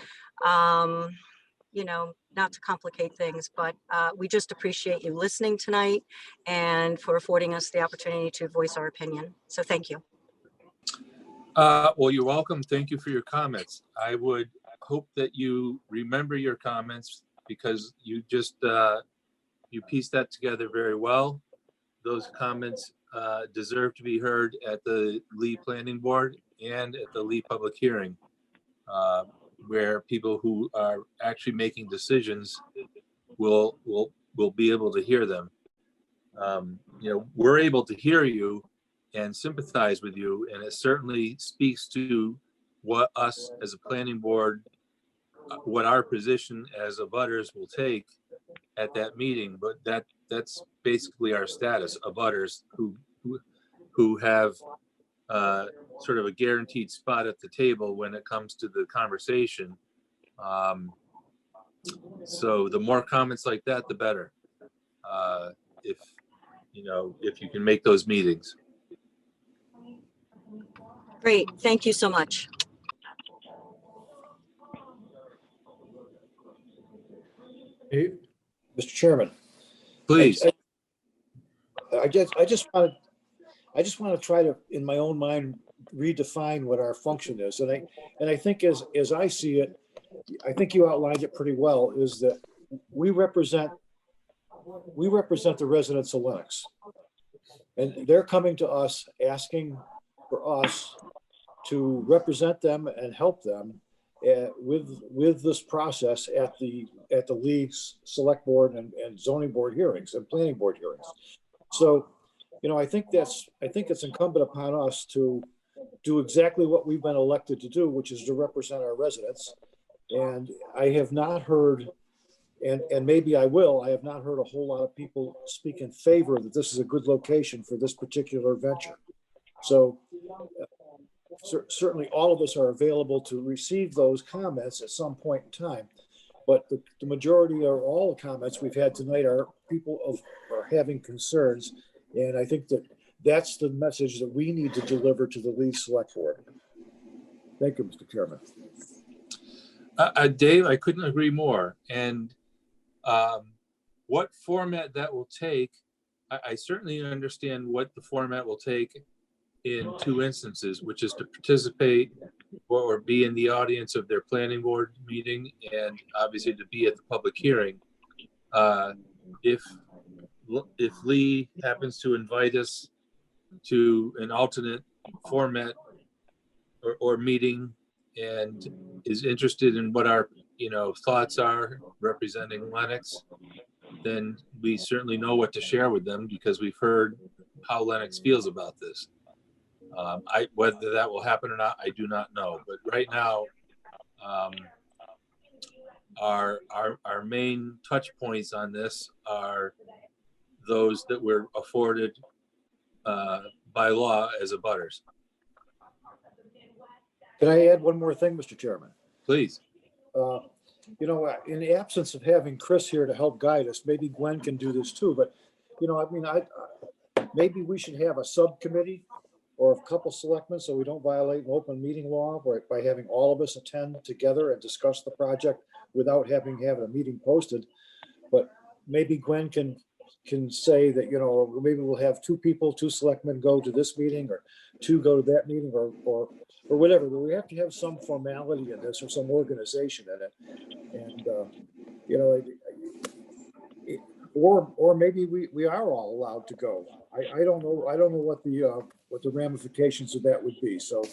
not to complicate things, but we just appreciate you listening tonight and for affording us the opportunity to voice our opinion. So thank you. Well, you're welcome. Thank you for your comments. I would hope that you remember your comments, because you just, you pieced that together very well. Those comments deserve to be heard at the Lee Planning Board and at the Lee Public Hearing. where people who are actually making decisions will be able to hear them. You know, we're able to hear you and sympathize with you, and it certainly speaks to what us as a planning board, what our position as abutters will take at that meeting. But that's basically our status, abutters who have sort of a guaranteed spot at the table when it comes to the conversation. So the more comments like that, the better. If if you can make those meetings. Great, thank you so much. Dave? Mr. Chairman. Please. I just want to try to, in my own mind, redefine what our function is. And I think as I see it, I think you outlined it pretty well, is that we represent the residents of Lenox. And they're coming to us asking for us to represent them and help them with this process at the league's select board and zoning board hearings and planning board hearings. So, I think it's incumbent upon us to do exactly what we've been elected to do, which is to represent our residents. And I have not heard, and maybe I will, I have not heard a whole lot of people speak in favor that this is a good location for this particular venture. So certainly all of us are available to receive those comments at some point in time. But the majority or all the comments we've had tonight are people are having concerns. And I think that's the message that we need to deliver to the lead select board. Thank you, Mr. Chairman. Dave, I couldn't agree more. And what format that will take, I certainly understand what the format will take in two instances, which is to participate or be in the audience of their planning board meeting, and obviously to be at the public hearing. If Lee happens to invite us to an alternate format or meeting and is interested in what our thoughts are representing Lenox, then we certainly know what to share with them, because we've heard how Lenox feels about this. Whether that will happen or not, I do not know. But right now, our main touch points on this are those that were afforded by law as abutters. Can I add one more thing, Mr. Chairman? Please. In the absence of having Chris here to help guide us, maybe Gwen can do this too. But maybe we should have a subcommittee or a couple selectmen, so we don't violate an open meeting law by having all of us attend together and discuss the project without having a meeting posted. But maybe Gwen can say that, maybe we'll have two selectmen go to this meeting, or two go to that meeting, or whatever. But we have to have some formality in this, or some organization in it. And, or maybe we are all allowed to go. I don't know. I don't know what the ramifications of that would be. So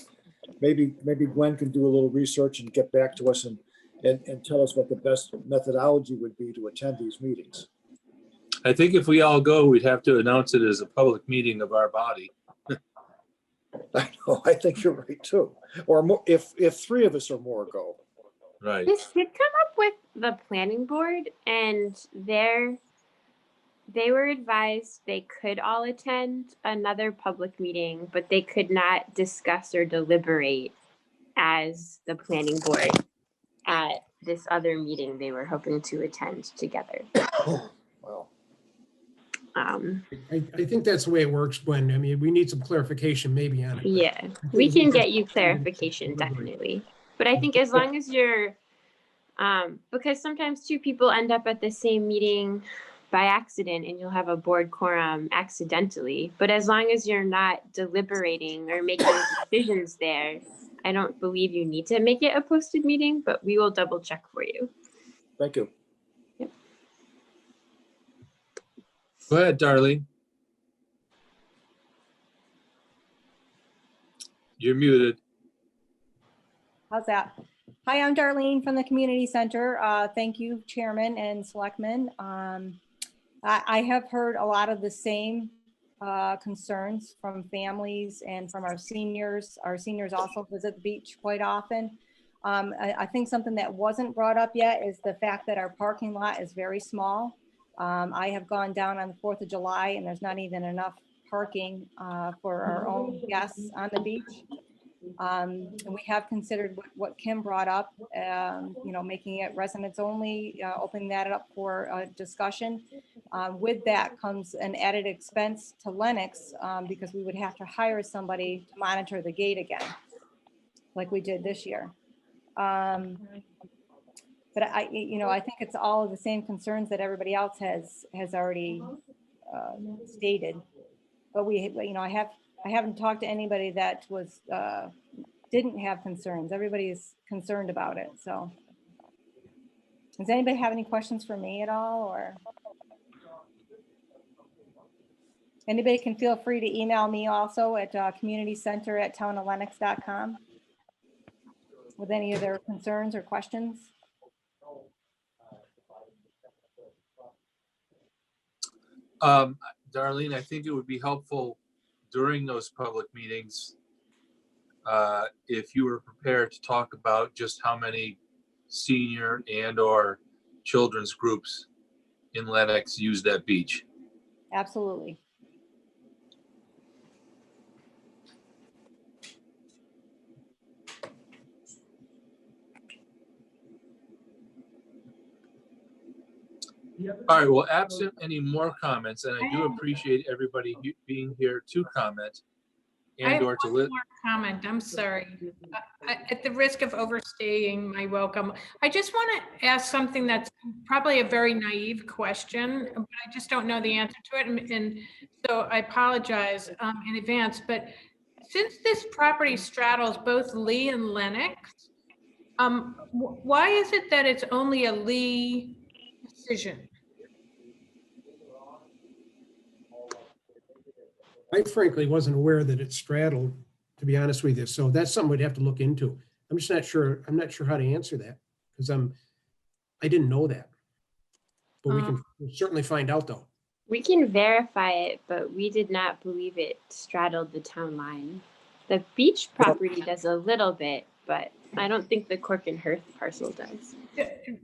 maybe Gwen can do a little research and get back to us and tell us what the best methodology would be to attend these meetings. I think if we all go, we'd have to announce it as a public meeting of our body. I know. I think you're right too. Or more, if three of us or more go. Right. This did come up with the planning board, and they were advised they could all attend another public meeting, but they could not discuss or deliberate as the planning board at this other meeting they were hoping to attend together. Wow. I think that's the way it works, Gwen. I mean, we need some clarification maybe on it. Yeah, we can get you clarification, definitely. But I think as long as you're, because sometimes two people end up at the same meeting by accident, and you'll have a board quorum accidentally. But as long as you're not deliberating or making decisions there, I don't believe you need to make it a posted meeting, but we will double check for you. Thank you. Yep. Go ahead, Darlene. You're muted. How's that? Hi, I'm Darlene from the Community Center. Thank you, Chairman and Selectmen. I have heard a lot of the same concerns from families and from our seniors. Our seniors also visit the beach quite often. I think something that wasn't brought up yet is the fact that our parking lot is very small. I have gone down on the 4th of July and there's not even enough parking for our own guests on the beach. And we have considered what Kim brought up, making it residents only, opening that up for discussion. With that comes an added expense to Lenox because we would have to hire somebody to monitor the gate again, like we did this year. But I think it's all of the same concerns that everybody else has already stated. But I haven't talked to anybody that was didn't have concerns. Everybody is concerned about it. So, does anybody have any questions for me at all, or anybody can feel free to email me also at communitycenter@townoflenox.com with any of their concerns or questions. Darlene, I think it would be helpful during those public meetings if you were prepared to talk about just how many senior and or children's groups in Lenox use that beach. Absolutely. All right, well, absent any more comments, and I do appreciate everybody being here to comment and or to one more comment. I'm sorry. At the risk of overstaying my welcome, I just want to ask something that's probably a very naive question, but I just don't know the answer to it. And so I apologize in advance, but since this property straddles both Lee and Lenox, why is it that it's only a Lee decision? I frankly wasn't aware that it straddled, to be honest with you. So that's something we'd have to look into. I'm just not sure. I'm not sure how to answer that because I didn't know that. But we can certainly find out though. We can verify it, but we did not believe it straddled the town line. The beach property does a little bit, but I don't think the Cork and Hearth parcel does.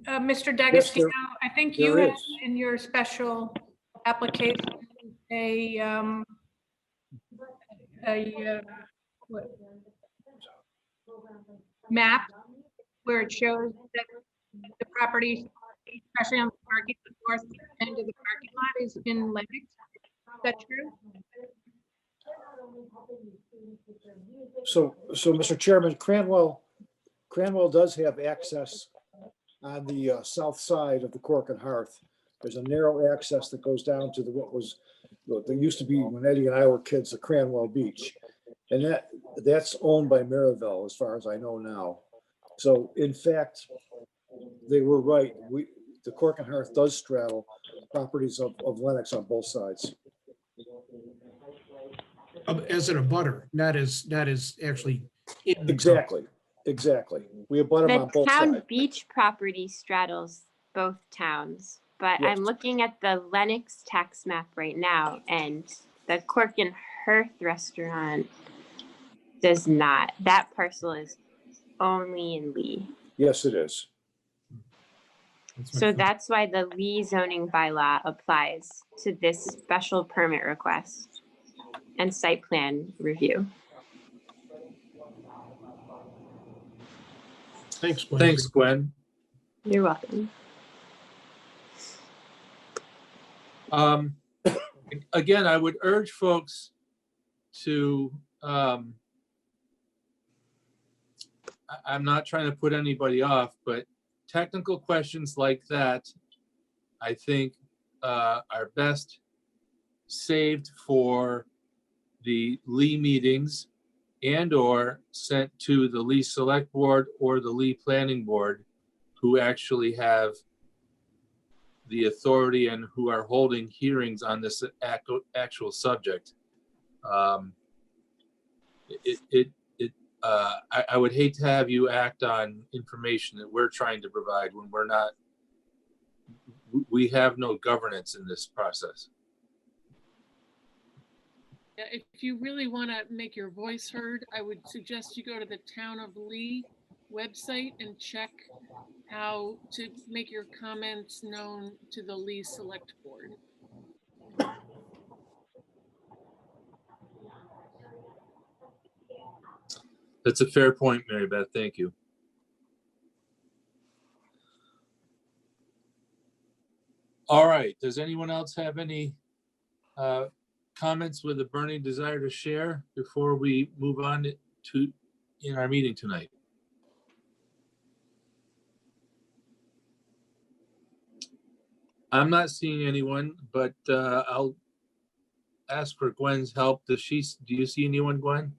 Mr. D'Agostino, I think you have in your special application what, map where it shows that the property, especially on the north end of the parking lot, is in Lenox. Is that true? So Mr. Chairman, Cranwell does have access on the south side of the Cork and Hearth. There's a narrow access that goes down to there used to be, when Eddie and I were kids, the Cranwell Beach. And that's owned by Maryville, as far as I know now. So in fact, they were right. The Cork and Hearth does straddle properties of Lenox on both sides. As an abutter, not as actually in the Exactly. We abut them on both The sides. town beach property straddles both towns, but Yes. I'm looking at the Lenox tax map right now, and the Cork and Hearth restaurant does not. That parcel is only in Lee. Yes, it is. So that's why the Lee zoning bylaw applies to this special permit request and site plan review. Thanks, Gwen. Thanks, Gwen. You're welcome. Again, I would urge folks to, I'm not trying to put anybody off, but technical questions like that, I think, are best saved for the Lee meetings and or sent to the Lee Select Board or the Lee Planning Board, who actually have the authority and who are holding hearings on this actual subject. I would hate to have you act on information that we're trying to provide when we're not, we have no governance in this process. Yeah, if you really want to make your voice heard, I would suggest you go to the Town of Lee website and check how to make your comments known to the Lee Select Board. That's a fair point, Mary Beth. Thank you. All right. Does anyone else have any comments with a burning desire to share before we move on to in our meeting tonight? I'm not seeing anyone, but I'll ask for Gwen's help. Do you see anyone, Gwen?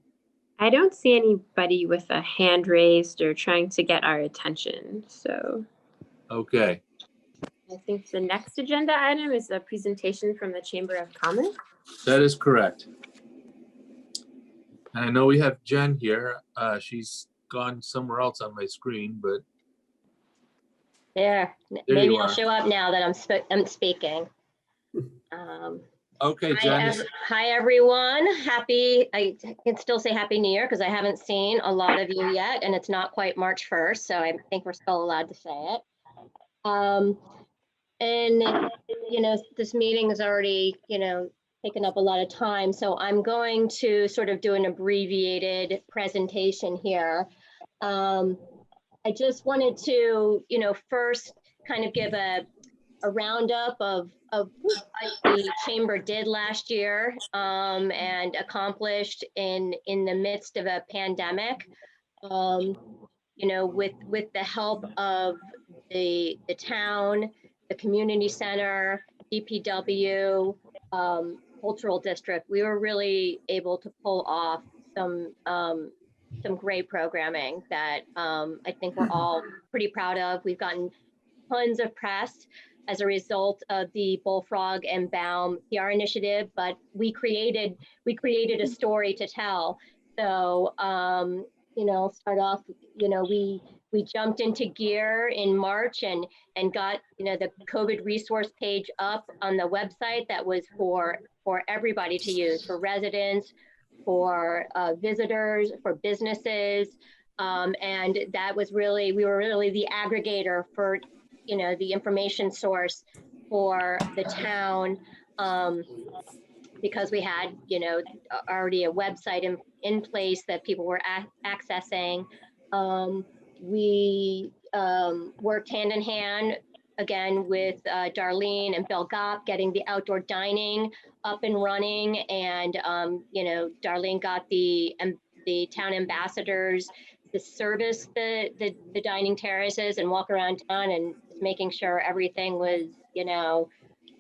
I don't see anybody with a hand raised or trying to get our attention. So Okay. I think the next agenda item is a presentation from the Chamber of Commerce. That is correct. And I know we have Jen here. She's gone somewhere else on my screen, but there maybe I'll show up now that I'm speaking. Okay, Jen. Hi, everyone. I can still say Happy New Year because I haven't seen a lot of you yet, and it's not quite March 1st, so I think we're still allowed to say it. And, you know, this meeting has already, you know, taken up a lot of time, so I'm going to sort of do an abbreviated presentation here. I just wanted to, you know, first kind of give a roundup of what the chamber did last year and accomplished in the midst of a pandemic. You know, with the help of the town, the community center, DPW, cultural district, we were really able to pull off some great programming that I think we're all pretty proud of. We've gotten tons of press as a result of the Bullfrog and Baum PR initiative, but we created a story to tell. So, you know, start off, you know, we jumped into gear in March and got, you know, the COVID resource page up on the website that was for everybody to use, for residents, for visitors, for businesses. And that was really, we were really the aggregator for, you know, the information source for the town, because we had, you know, already a website in place that people were accessing. We worked hand in hand again with Darlene and Bill Gopp, getting the outdoor dining up and running. And, you know, Darlene got the town ambassadors to service the dining terraces and walk around town and making sure everything was, you know,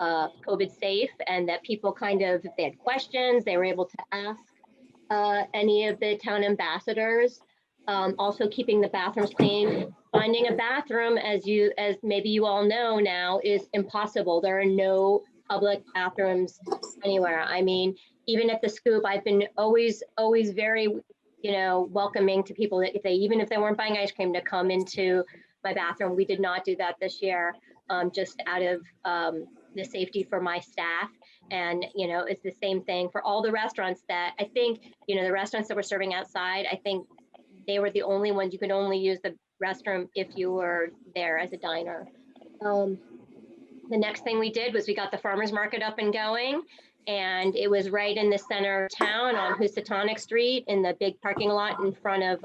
COVID safe, and that people kind of, if they had questions, they were able to ask any of the town ambassadors. Also keeping the bathrooms clean. Finding a bathroom, as maybe you all know now, is impossible. There are no public bathrooms anywhere. I mean, even at the Scoop, I've been always very, you know, welcoming to people that even if they weren't buying ice cream, to come into my bathroom. We did not do that this year, just out of the safety for my staff. And, you know, it's the same thing for all the restaurants that I think, you know, the restaurants that were serving outside, I think they were the only ones you could only use the restroom if you were there as a diner. The next thing we did was we got the farmers market up and going, and it was right in the center of town on Housatonic Street in the big parking lot in front of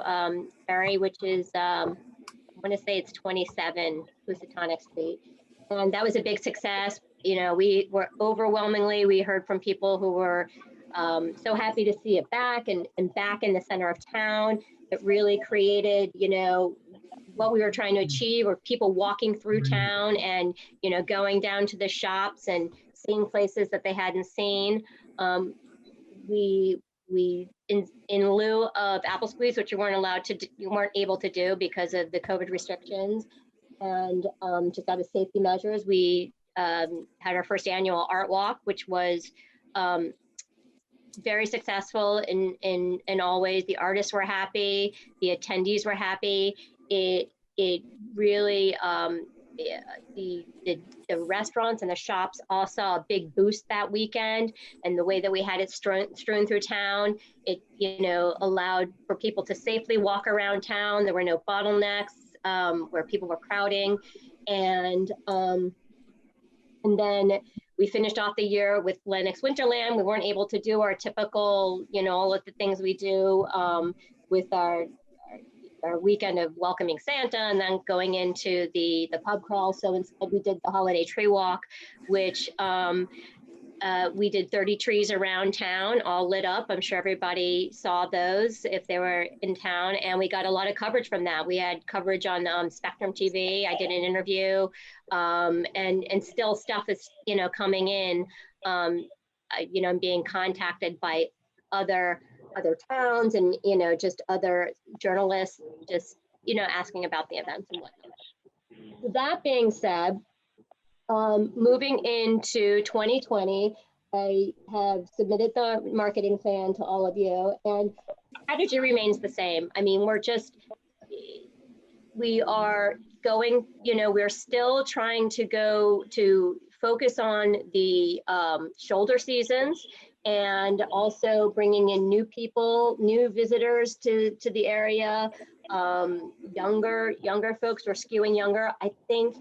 Barry, which is, I want to say it's 27 Housatonic Street. And that was a big success. You know, we heard from people who were so happy to see it back and back in the center of town. It really created, you know, what we were trying to achieve, or people walking through town and, you know, going down to the shops and seeing places that they hadn't seen. We in lieu of apple squeeze, which you weren't able to do because of the COVID restrictions, and just out of safety measures, we had our first annual art walk, which was very successful in all ways. The artists were happy, the attendees were happy. It really, the restaurants and the shops all saw a big boost that weekend, and the way that we had it strewn through town, it, you know, allowed for people to safely walk around town. There were no bottlenecks where people were crowding, and then we finished off the year with Lenox Winterland. We weren't able to do our typical, you know, all of the things we do with our weekend of welcoming Santa and then going into the pub crawl. So instead we did the holiday tree walk, which we did 30 trees around town, all lit up. I'm sure everybody saw those if they were in town, and we got a lot of coverage from that. We had coverage on Spectrum TV. I did an interview, and still stuff is, you know, coming in. You know, I'm being contacted by other towns and, you know, just other journalists, just, you know, asking about the events and whatnot. That being said, moving into 2020, I have submitted the marketing plan to all of you, and strategy remains the same. I mean, we are going, you know, we're still trying to focus on the shoulder seasons, and also bringing in new people, new visitors to the area, younger folks. We're skewing younger. I think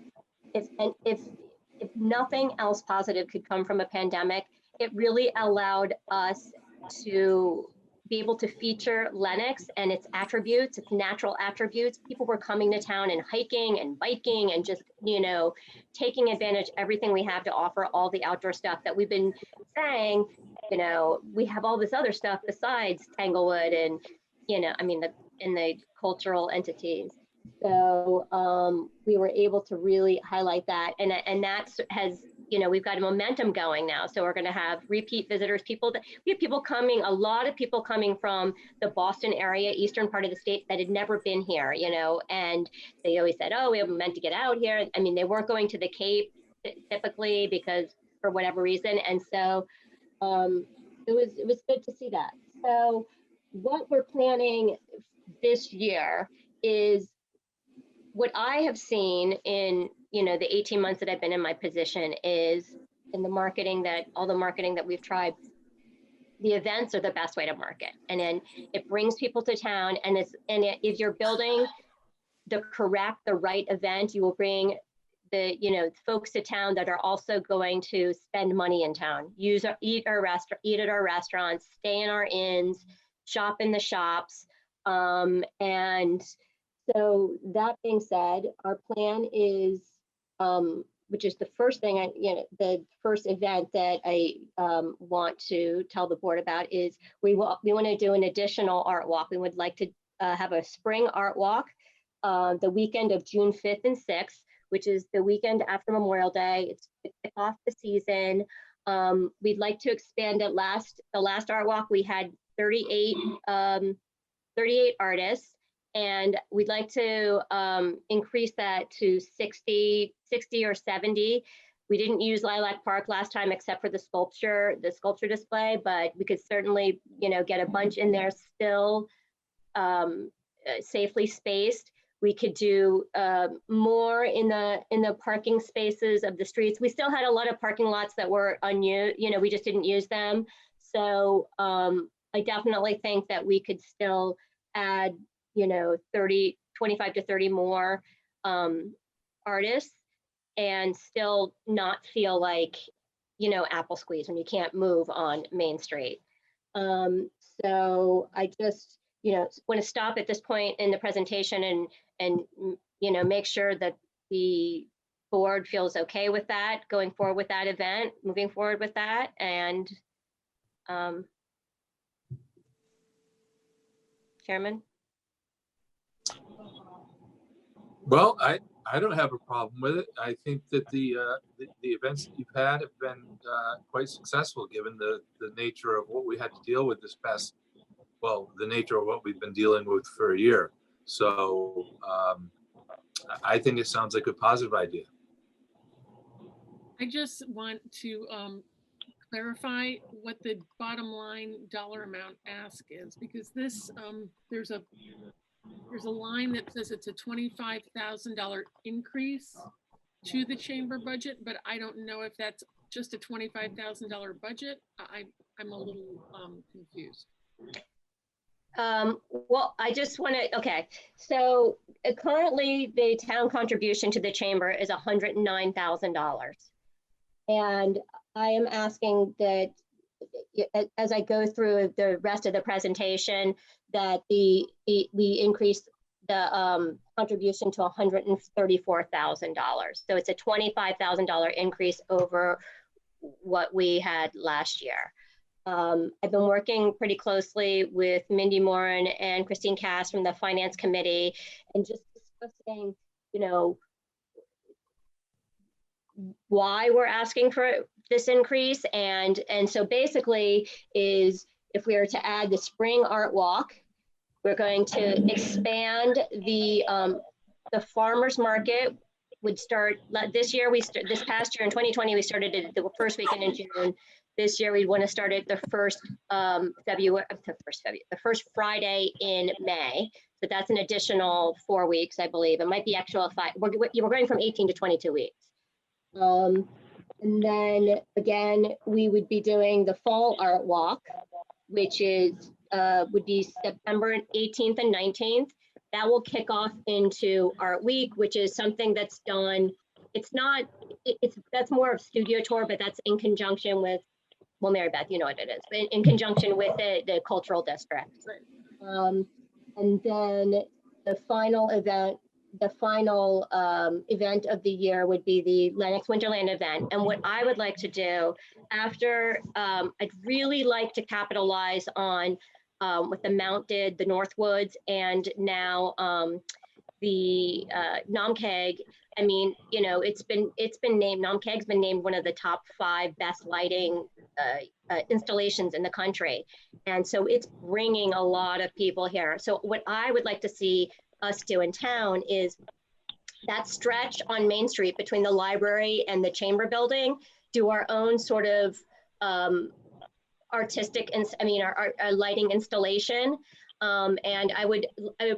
if nothing else positive could come from a pandemic, it really allowed us to be able to feature Lenox and its attributes, its natural attributes. People were coming to town and hiking and biking and just, you know, taking advantage of everything we have to offer, all the outdoor stuff that we've been saying, you know, we have all this other stuff besides Tanglewood and, you know, I mean, the cultural entities. So we were able to really highlight that, and that has, you know, we've got a momentum going now. So we're going to have repeat visitors, we have people coming, a lot of people coming from the Boston area, eastern part of the state, that had never been here, you know, and they always said, oh, we haven't meant to get out here. I mean, they weren't going to the Cape typically because for whatever reason, and so it was good to see that. So what we're planning this year is what I have seen in, you know, the 18 months that I've been in my position is in the marketing, all the marketing that we've tried, the events are the best way to market. And then it brings people to town, and if you're building the right event, you will bring the, you know, folks to town that are also going to spend money in town, eat at our restaurants, stay in our inns, shop in the shops, and so that being said, our plan is, which is the first thing the first event that I want to tell the board about is we want to do an additional art walk. We would like to have a spring art walk the weekend of June 5th and 6th, which is the weekend after Memorial Day. It's to kick off the season. We'd like to expand it. The last art walk, we had 38 artists. And we'd like to increase that to 60 or 70. We didn't use Lilac Park last time except for the sculpture display, but we could certainly, you know, get a bunch in there still safely spaced. We could do more in the parking spaces of the streets. We still had a lot of parking lots that were unused, you know, we just didn't use them. So I definitely think that we could still add, you know, 25 to 30 more artists and still not feel like, you know, apple squeeze when you can't move on Main Street. So I just, you know, want to stop at this point in the presentation and you know, make sure that the board feels okay with that, going forward with that event, moving forward with that. And Chairman? Well, I don't have a problem with it. I think that the events that you've had have been quite successful given the nature of what we had to deal with this past, well, the nature of what we've been dealing with for a year. So I think it sounds like a positive idea. I just want to clarify what the bottom line dollar amount ask is, because this, there's a line that says it's a $25,000 increase to the chamber budget, but I don't know if that's just a $25,000 budget. I'm a little confused. Well, I just want to, okay. So currently the town contribution to the chamber is $109,000. And I am asking that as I go through the rest of the presentation, that we increase the contribution to $134,000. So it's a $25,000 increase over what we had last year. I've been working pretty closely with Mindy Moran and Christine Cass from the Finance Committee, and just discussing, you know, why we're asking for this increase. And so basically is, if we were to add the spring art walk, we're going to expand the farmers market would start this year. This past year in 2020, we started it the first weekend in June. This year, we want to start it the first Friday in May. So that's an additional 4 weeks, I believe. It might be actual 5. We're going from 18 to 22 weeks. And then again, we would be doing the fall art walk, which is would be September 18th and 19th. That will kick off into Art Week, which is something that's done. That's more of studio tour, but that's in conjunction with, well, Mary Beth, you know what it is, but in conjunction with the cultural district. And then the final event of the year would be the Lenox Winterland event. And what I would like to do after, I'd really like to capitalize on what the Mount did, the Northwoods, and now the Nomkeg. I mean, you know, it's been named, Nomkeg's been named one of the top 5 best lighting installations in the country. And so it's bringing a lot of people here. So what I would like to see us do in town is that stretch on Main Street between the library and the Chamber building, do our own sort of artistic, our lighting installation. And I would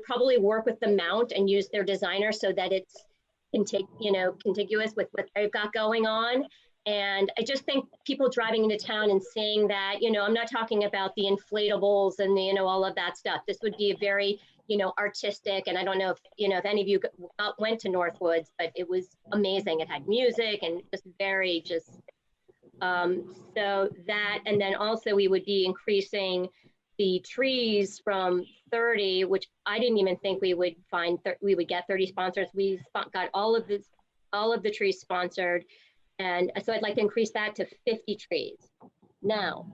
probably work with the Mount and use their designer so that it's contiguous with what they've got going on. And I just think people driving into town and seeing that, I'm not talking about the inflatables and all of that stuff. This would be a very, artistic. And I don't know if any of you went to Northwoods, but it was amazing. It had music and so that, and then also we would be increasing the trees from 30, which I didn't even think we would get 30 sponsors. We got all of the trees sponsored. And so I'd like to increase that to 50 trees. Now,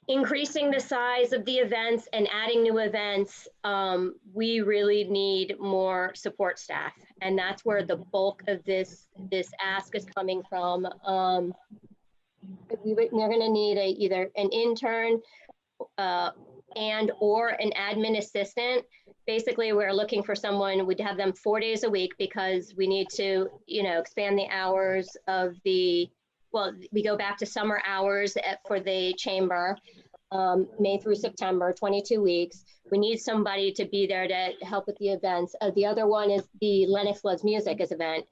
increasing the size of the events and adding new events, we really need more support staff. And that's where the bulk of this ask is coming from. We're gonna need either an intern and or an admin assistant. Basically, we're looking for someone, we'd have them 4 days a week because we need to, expand the hours of we go back to summer hours for the chamber, May through September, 22 weeks. We need somebody to be there to help with the events. The other one is the Lenox Loves Music event.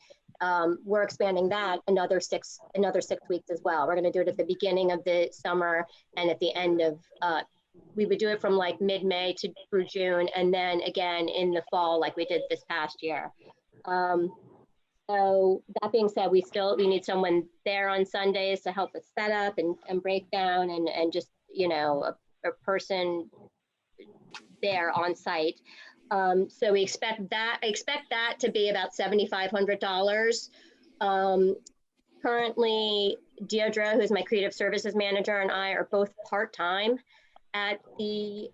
We're expanding that another six weeks as well. We're going to do it at the beginning of the summer and at the end of, we would do it from like mid-May through June, and then again in the fall, like we did this past year. So that being said, we need someone there on Sundays to help with setup and breakdown and just, a person there on site. So we expect that to be about $7,500. Currently, Deirdre, who's my creative services manager, and I are both part-time at the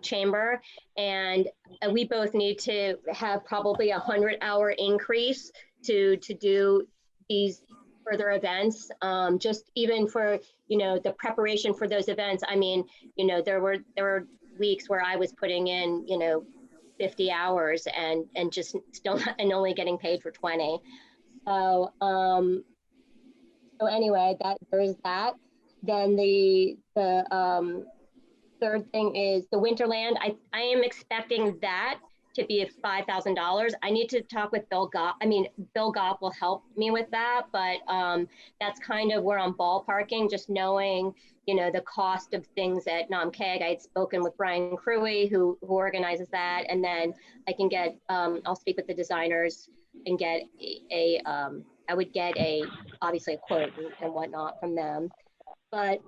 chamber, and we both need to have probably 100-hour increase to do these further events, just even for the preparation for those events. I mean, there were weeks where I was putting in 50 hours and just still and only getting paid for 20. So So anyway, there is that. Then the third thing is the Winterland. I am expecting that to be $5,000. I need to talk with Bill Gopp. I mean, Bill Gopp will help me with that, but that's kind of where I'm ballparking, just knowing, you know, the cost of things at NOMCAG. I had spoken with Brian Cruey, who organizes that, and then I can get, I'll speak with the designers and get I would get obviously a quote and whatnot from them. But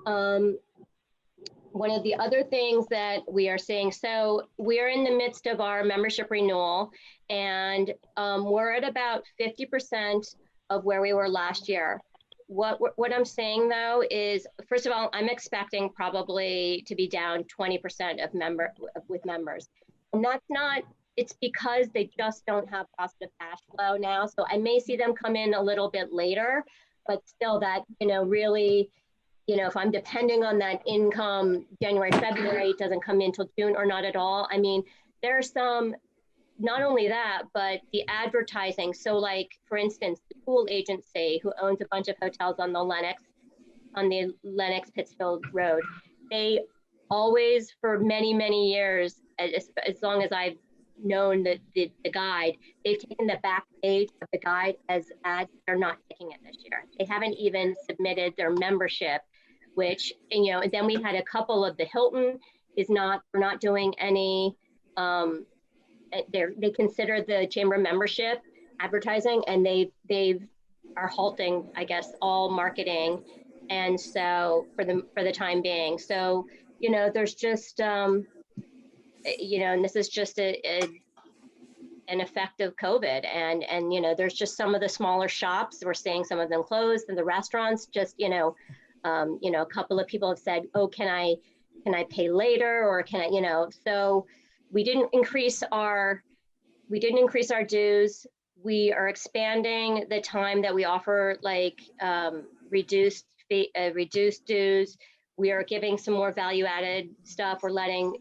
one of the other things that we are seeing, so we're in the midst of our membership renewal, and we're at about 50% of where we were last year. What I'm saying though is, first of all, I'm expecting probably to be down 20% with members. And that's not, it's because they just don't have positive cash flow now. So I may see them come in a little bit later, but still that, you know, really, you know, if I'm depending on that income, January, February, it doesn't come in till June or not at all. I mean, there's some, not only that, but the advertising. So like, for instance, the pool agency who owns a bunch of hotels on the Lenox Pittsfield Road, they always, for many, many years, as long as I've known the guide, they've taken the back page of the guide as ads. They're not taking it this year. They haven't even submitted their membership, which, and, you know, and then we had a couple of the Hilton we're not doing any, they consider the chamber membership advertising, and they are halting, I guess, all marketing. And so for the time being, so, you know, there's just, you know, and this is just an effect of COVID, and, you know, there's just some of the smaller shops, we're seeing some of them closed, and the restaurants just, you know, a couple of people have said, oh, can I pay later, or can I, you know, so we didn't increase our dues. We are expanding the time that we offer, like reduced dues. We are giving some more value-added stuff. We're letting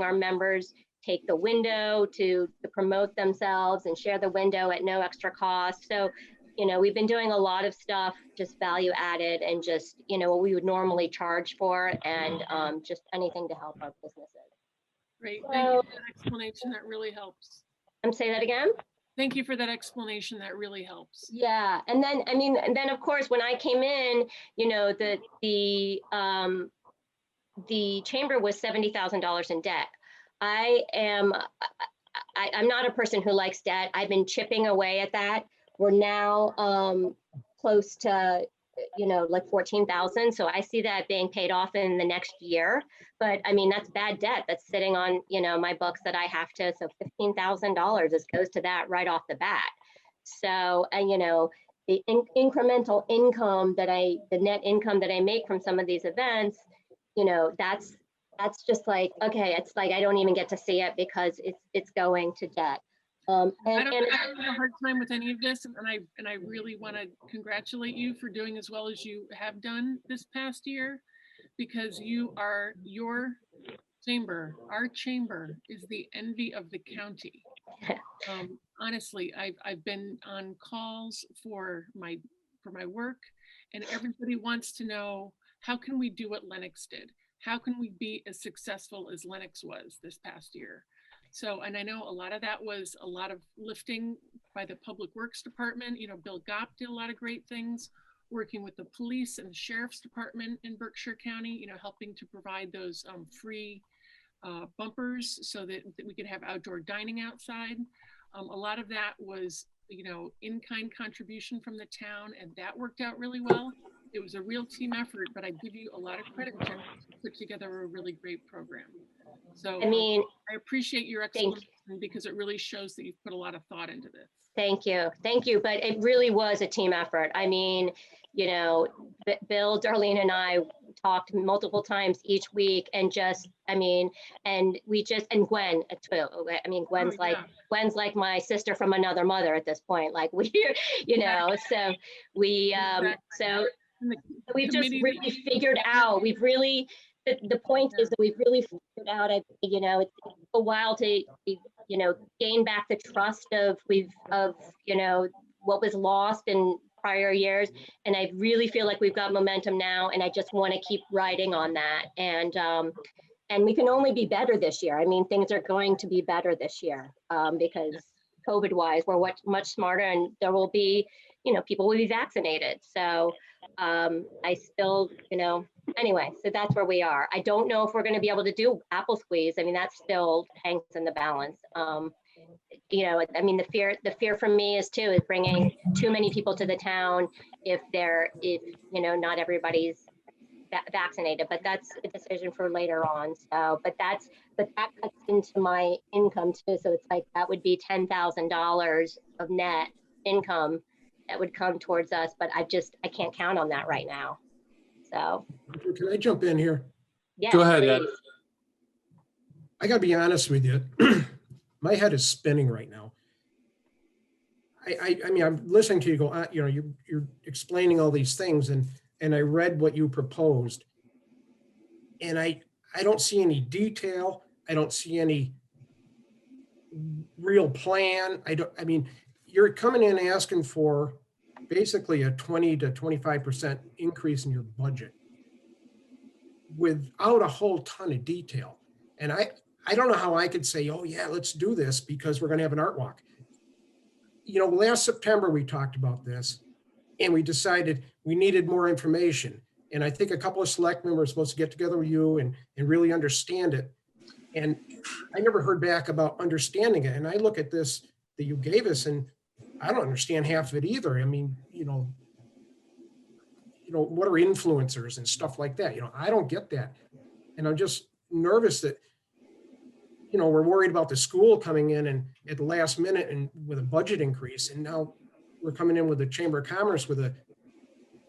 our members take the window to promote themselves and share the window at no extra cost. So, you know, we've been doing a lot of stuff, just value-added, and just, you know, what we would normally charge for, and just anything to help our businesses. Great, thank you for that explanation. That really helps. Say that again? Thank you for that explanation. That really helps. Yeah, and then, I mean, and then of course, when I came in, you know, the chamber was $70,000 in debt. I'm not a person who likes debt. I've been chipping away at that. We're now close to, you know, like 14,000. So I see that being paid off in the next year. But I mean, that's bad debt that's sitting on, you know, my books that I have to, so $15,000 goes to that right off the bat. So, and, you know, the incremental income the net income that I make from some of these events, you know, that's just like, okay, it's like, I don't even get to see it because it's going to debt. I don't have a hard time with any of this, and I really want to congratulate you for doing as well as you have done this past year, because your chamber, our chamber, is the envy of the county. Honestly, I've been on calls for my work, and everybody wants to know, how can we do what Lenox did? How can we be as successful as Lenox was this past year? So, and I know a lot of that was a lot of lifting by the Public Works Department. You know, Bill Gopp did a lot of great things, working with the police and the sheriff's department in Berkshire County, you know, helping to provide those free bumpers so that we could have outdoor dining outside. A lot of that was, you know, in-kind contribution from the town, and that worked out really well. It was a real team effort, but I give you a lot of credit, Jen, to put together a really great program. So I mean, I appreciate your explanation, because it really shows that you've put a lot of thought into this. Thank you. But it really was a team effort. I mean, you know, Bill, Darlene, and I talked multiple times each week, and just, I mean, and we just, and Gwen too. I mean, Gwen's like my sister from another mother at this point. Like we, you know, so we, so we've just really figured out. We've really. The point is that we've really figured out, you know, it's a while to, you know, gain back the trust of, you know, what was lost, and prior years. And I really feel like we've got momentum now, and I just want to keep riding on that. And we can only be better this year. I mean, things are going to be better this year because COVID wise, we're much smarter, and there will be, people will be vaccinated. So I still, anyway, so that's where we are. I don't know if we're going to be able to do apple squeeze. I mean, that still hangs in the balance. I mean, the fear from me is bringing too many people to the town if not everybody's vaccinated, but that's a decision for later on. So, but that cuts into my income too. So it's like, that would be $10,000 of net income that would come towards us, but I can't count on that right now. So. Can I jump in here? Yes, go ahead, Ed. please. I gotta be honest with you. My head is spinning right now. I mean, I'm listening to you go, you're explaining all these things, and I read what you proposed, and I don't see any detail. I don't see any real plan. I mean, you're coming in asking for basically a 20 to 25% increase in your budget without a whole ton of detail. And I don't know how I could say, oh yeah, let's do this because we're going to have an art walk. Last September we talked about this, and we decided we needed more information. And I think a couple of selectmen were supposed to get together with you and really understand it. And I never heard back about understanding it. And I look at this that you gave us, and I don't understand half of it either. I mean, what are influencers and stuff like that? I don't get that. And I'm just nervous that, we're worried about the school coming in and at the last minute and with a budget increase. And now we're coming in with the Chamber of Commerce with a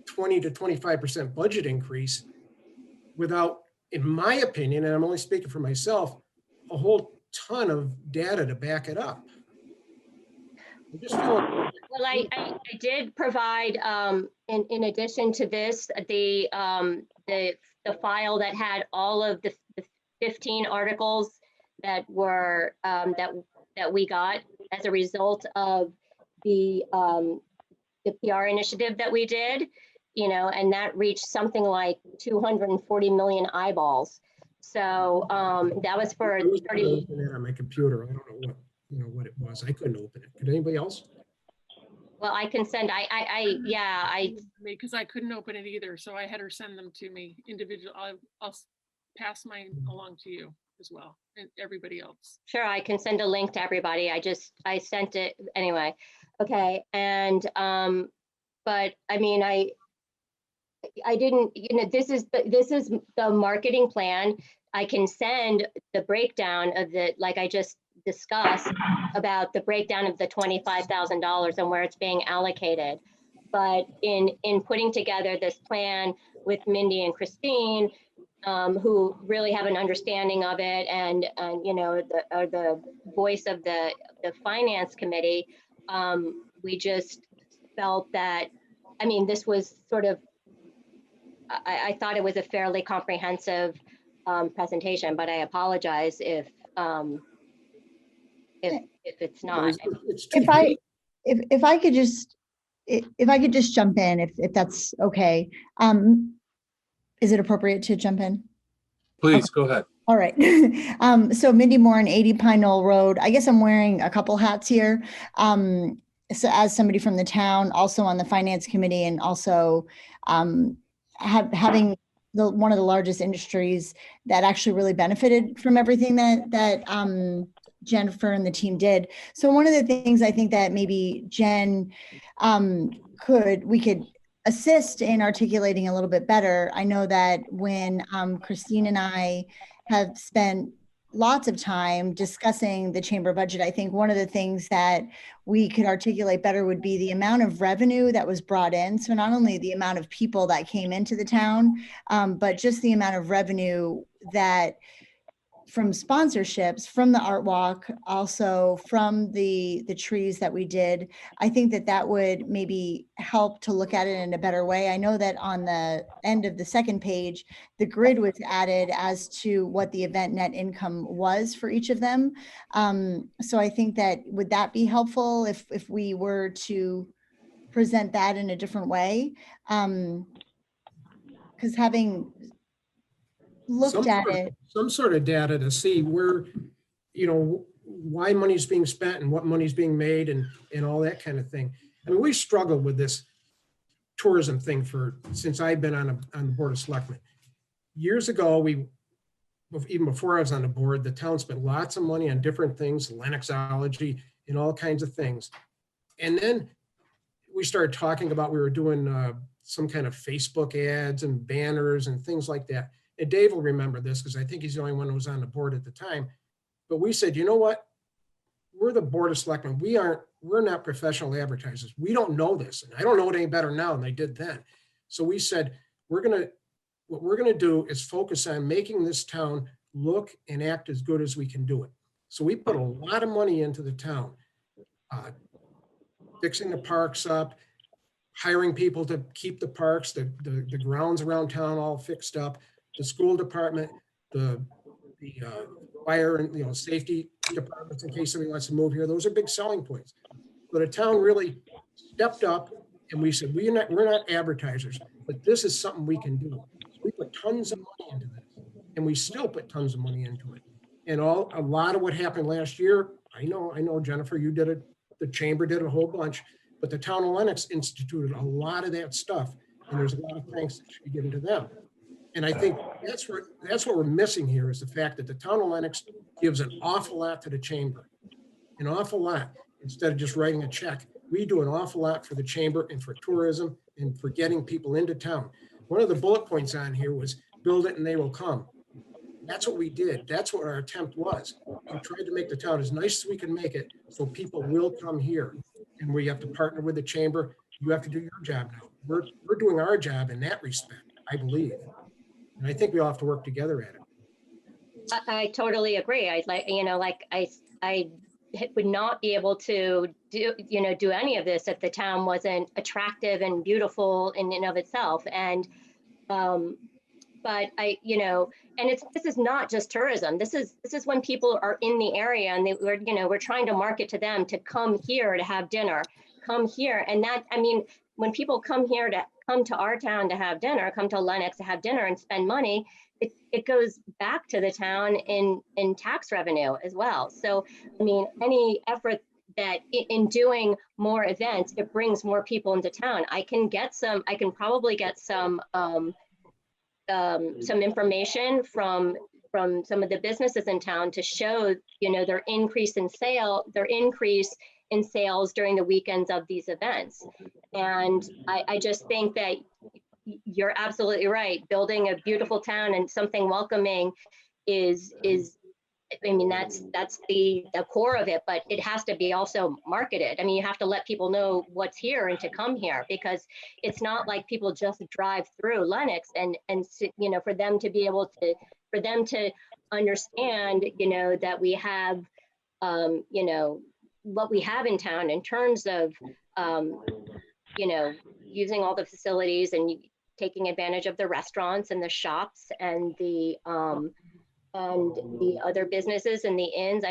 20 to 25% budget increase without, in my opinion, and I'm only speaking for myself, a whole ton of data to back it up. I'm just feeling. Well, I did provide, in addition to this, the file that had all of the 15 articles that were that we got as a result of the PR initiative that we did, and that reached something like 240 million eyeballs. So that was for 30. Open it on my computer. I don't know what it was. I couldn't open it. Could anybody else? Well, I can send. Because I couldn't open it either, so I had her send them to me individual. I'll pass mine along to you as well, and everybody else. Sure, I can send a link to everybody. I sent it anyway. Okay, and but I mean, I didn't. This is the marketing plan. I can send the breakdown of like I just discussed about the breakdown of the $25,000 and where it's being allocated. But in putting together this plan with Mindy and Christine, who really have an understanding of it, and the voice of the finance committee, we just felt that, I mean, this was sort of, I thought it was a fairly comprehensive presentation, but I apologize if it's not. If I could just jump in, if that's okay. Is it appropriate to jump in? Please, go ahead. All right. So Mindy Moore, 80 Pine Knoll Road. I guess I'm wearing a couple hats here. So as somebody from the town, also on the finance committee, and also having one of the largest industries that actually really benefited from everything that Jennifer and the team did. So one of the things I think that maybe Jen we could assist in articulating a little bit better. I know that when Christine and I have spent lots of time discussing the chamber budget, I think one of the things that we could articulate better would be the amount of revenue that was brought in. So not only the amount of people that came into the town, but just the amount of revenue that from sponsorships, from the art walk, also from the trees that we did. I think that would maybe help to look at it in a better way. I know that on the end of the second page, the grid was added as to what the event net income was for each of them. So I think that would that be helpful if we were to present that in a different way. Because having looked at it, some sort of data to see where, why money's being spent and what money's being made and all that kind of thing. I mean, we struggled with this tourism thing since I've been on the Board of Selectmen. Years ago, even before I was on the board, the town spent lots of money on different things, Lenoxology and all kinds of things. And then we started talking about, we were doing some kind of Facebook ads and banners and things like that. And Dave will remember this because I think he's the only one who was on the board at the time. But we said, you know what? We're the Board of Selectmen. We're not professional advertisers. We don't know this. And I don't know it any better now than I did then. So we said, what we're gonna do is focus on making this town look and act as good as we can do it. So we put a lot of money into the town, fixing the parks up, hiring people to keep the parks, the grounds around town all fixed up, the school department, the fire and safety departments in case somebody wants to move here. Those are big selling points. But the town really stepped up and we said, we're not advertisers, but this is something we can do. We put tons of money into this and we still put tons of money into it. And a lot of what happened last year, I know Jennifer, you did it, the chamber did a whole bunch, but the town of Lenox instituted a lot of that stuff. And there's a lot of thanks that should be given to them. And I think that's what we're missing here is the fact that the town of Lenox gives an awful lot to the chamber, an awful lot. Instead of just writing a check, we do an awful lot for the chamber and for tourism and for getting people into town. One of the bullet points on here was build it and they will come. That's what we did. That's what our attempt was. We tried to make the town as nice as we can make it so people will come here. And we have to partner with the chamber. You have to do your job now. We're doing our job in that respect, I believe. And I think we all have to work together at it. I totally agree. I would not be able to do any of this if the town wasn't attractive and beautiful in and of itself. And, but this is not just tourism. This is when people are in the area and we're trying to market to them to come here to have dinner, come here. And when people come to our town to have dinner, come to Lenox to have dinner and spend money, it goes back to the town in tax revenue as well. So, any effort that in doing more events, it brings more people into town. I can probably get some information from some of the businesses in town to show, their increase in sales during the weekends of these events. And I just think that you're absolutely right. Building a beautiful town and something welcoming is that's the core of it, but it has to be also marketed. You have to let people know what's here and to come here, because it's not like people just drive through Lenox and for them to be able to, for them to understand, that we have, what we have in town in terms of, using all the facilities and taking advantage of the restaurants and the shops and the other businesses and the inns.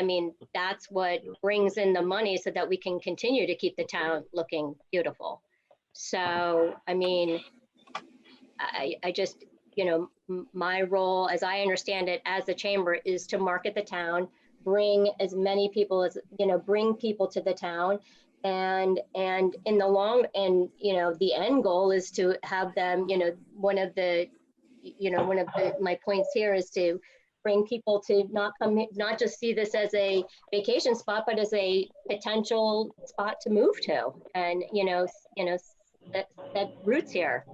That's what brings in the money so that we can continue to keep the town looking beautiful. So, I just, my role, as I understand it, as the chamber, is to market the town, bring as many people as, bring people to the town. And in the long, and, the end goal is to have them, one of my points here is to bring people to not just see this as a vacation spot, but as a potential spot to move to, and that roots here.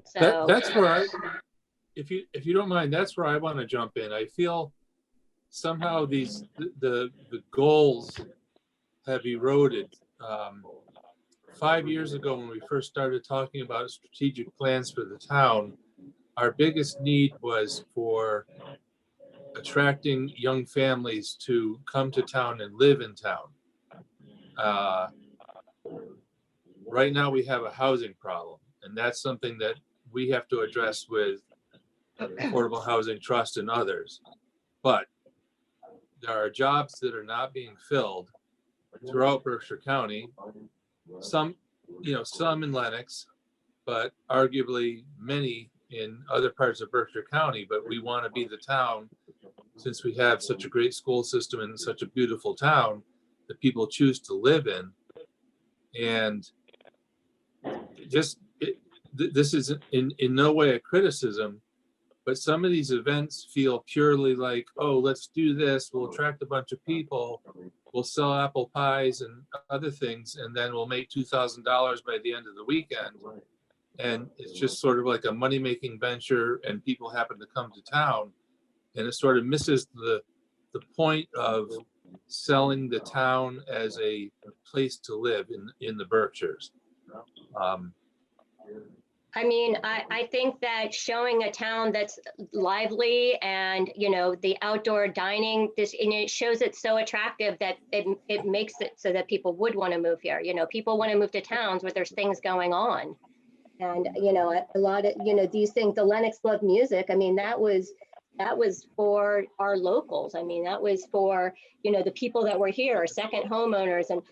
So that's where if you don't mind, that's where I want to jump in. I feel somehow the goals have eroded. 5 years ago, when we first started talking about strategic plans for the town, our biggest need was for attracting young families to come to town and live in town. Right now we have a housing problem, and that's something that we have to address with Affordable Housing Trust and others. But there are jobs that are not being filled throughout Berkshire County. Some some in Lenox, but arguably many in other parts of Berkshire County. But we want to be the town, since we have such a great school system and such a beautiful town that people choose to live in. And this is in no way a criticism, but some of these events feel purely like, oh, let's do this, we'll attract a bunch of people, we'll sell apple pies and other things, and then we'll make $2,000 by the end of the weekend. And it's just sort of like a money-making venture, and people happen to come to town, and it sort of misses the point of selling the town as a place to live in the Berkshires. I mean, I think that showing a town that's lively and, the outdoor dining, and it shows it so attractive that it makes it so that people would want to move here. People want to move to towns where there's things going on. And, a lot of, these things, the Lenox Love Music, I mean, that was for our locals. I mean, that was for, the people that were here, our second homeowners, and,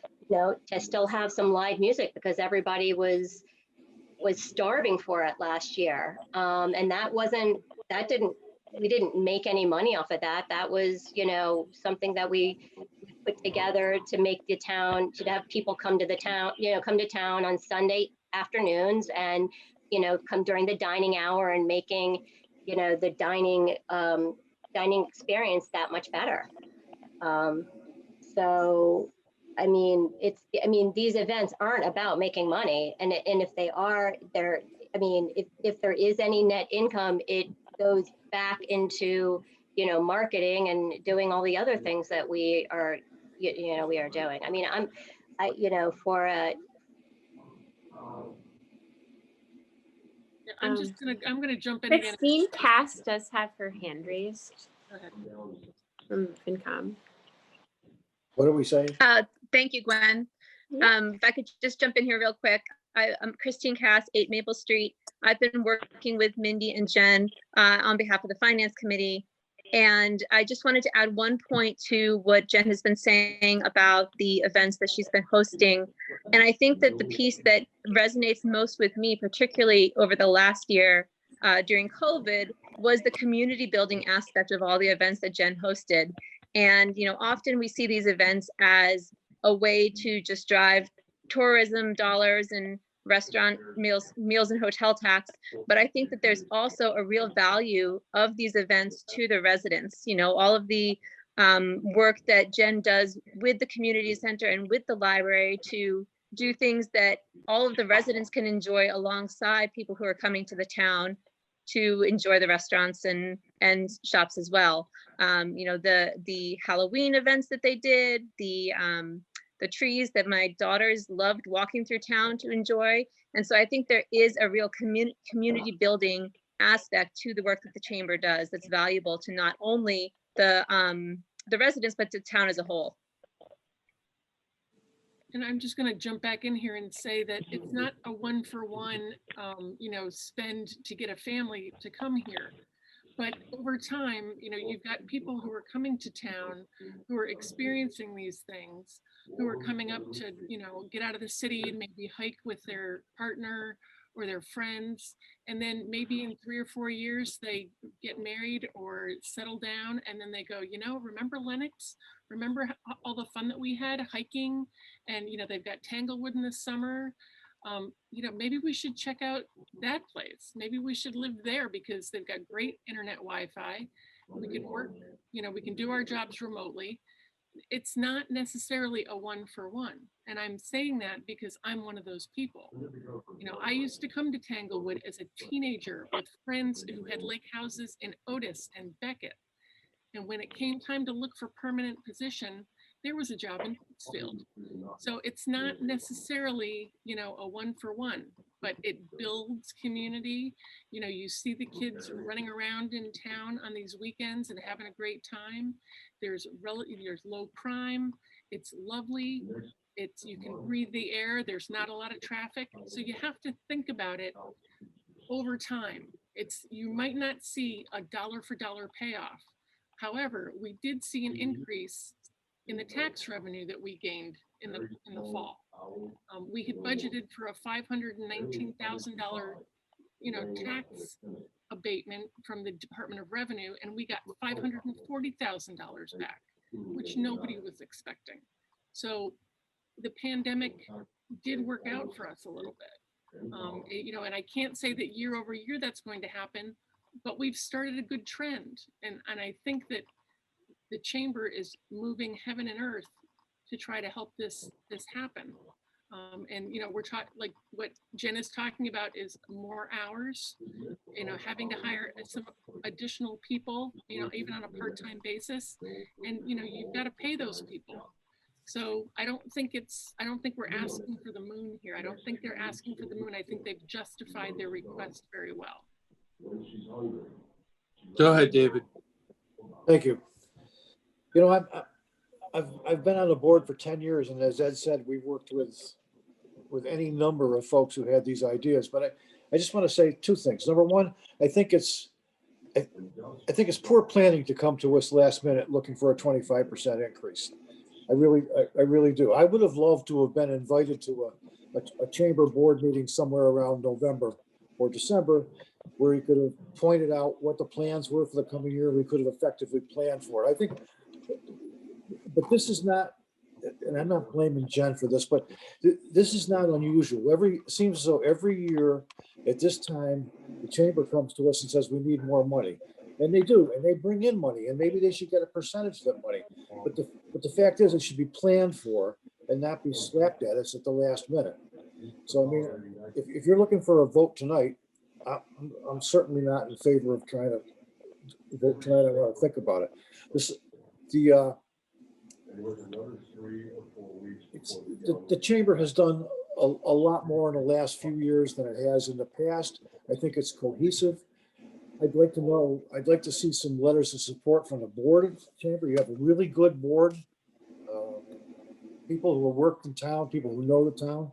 to still have some live music, because everybody was starving for it last year. And we didn't make any money off of that. That was, something that we put together to make the town, to have people come to the town, come to town on Sunday afternoons and, come during the dining hour, and making, the dining experience that much better. So, I mean, these events aren't about making money. And if they are, if there is any net income, it goes back into, marketing and doing all the other things that we are doing. I mean, I'm gonna jump in again. Christine Cass does have her hand raised Go ahead. from FinCom. What are we saying? Thank you, Gwen. If I could just jump in here real quick. I'm Christine Cass, 8 Maple Street. I've been working with Mindy and Jen on behalf of the Finance Committee. And I just wanted to add one point to what Jen has been saying about the events that she's been hosting. And I think that the piece that resonates most with me, particularly over the last year during COVID, was the community building aspect of all the events that Jen hosted. And, often we see these events as a way to just drive tourism dollars and restaurant meals and hotel tax. But I think that there's also a real value of these events to the residents. All of the work that Jen does with the community center and with the library to do things that all of the residents can enjoy alongside people who are coming to the town to enjoy the restaurants and shops as well. The Halloween events that they did, the trees that my daughters loved walking through town to enjoy. And so I think there is a real community building aspect to the work that the chamber does that's valuable to not only the residents, but to town as a whole. And I'm just going to jump back in here and say that it's not a one-for-one, spend to get a family to come here. But over time, you've got people who are coming to town, who are experiencing these things, who are coming up to, get out of the city and maybe hike with their partner or their friends. And then maybe in 3 or 4 years, they get married or settle down. And then they go, remember Lenox? Remember all the fun that we had hiking? And, they've got Tanglewood in the summer. Maybe we should check out that place. Maybe we should live there because they've got great internet Wi-Fi. We can work, we can do our jobs remotely. It's not necessarily a one-for-one. And I'm saying that because I'm one of those people. I used to come to Tanglewood as a teenager with friends who had lake houses in Otis and Beckett. And when it came time to look for permanent position, there was a job in Pittsfield. So it's not necessarily, a one-for-one, but it builds community. You see the kids running around in town on these weekends and having a great time. There's low crime. It's lovely. You can breathe the air. There's not a lot of traffic. So you have to think about it over time. You might not see a dollar for dollar payoff. However, we did see an increase in the tax revenue that we gained in the fall. We had budgeted for a $519,000, tax abatement from the Department of Revenue, and we got $540,000 back, which nobody was expecting. So the pandemic did work out for us a little bit. And I can't say that year over year that's going to happen, but we've started a good trend. And I think that the chamber is moving heaven and earth to try to help this happen. We're talking, like what Jen is talking about is more hours, having to hire some additional people, even on a part-time basis. And, you've got to pay those people. So I don't think we're asking for the moon here. I don't think they're asking for the moon. I think they've justified their request very well. Go ahead, David. Thank you. I've been on the board for 10 years, and as Ed said, we've worked with any number of folks who had these ideas. But I just want to say two things. Number one, I think it's poor planning to come to us last minute looking for a 25% increase. I really do. I would have loved to have been invited to a chamber board meeting somewhere around November or December, where he could have pointed out what the plans were for the coming year. We could have effectively planned for it. I think, but this is not, and I'm not blaming Jen for this, but this is not unusual. It seems as though every year at this time, the chamber comes to us and says, we need more money. And they do, and they bring in money, and maybe they should get a percentage of that money. But the fact is, it should be planned for and not be slapped at us at the last minute. So, I mean, if you're looking for a vote tonight, I'm certainly not in favor of trying to vote tonight. I want to think about it. The chamber has done a lot more in the last few years than it has in the past. I think it's cohesive. I'd like to see some letters of support from the board of the chamber. You have a really good board, people who have worked in town, people who know the town.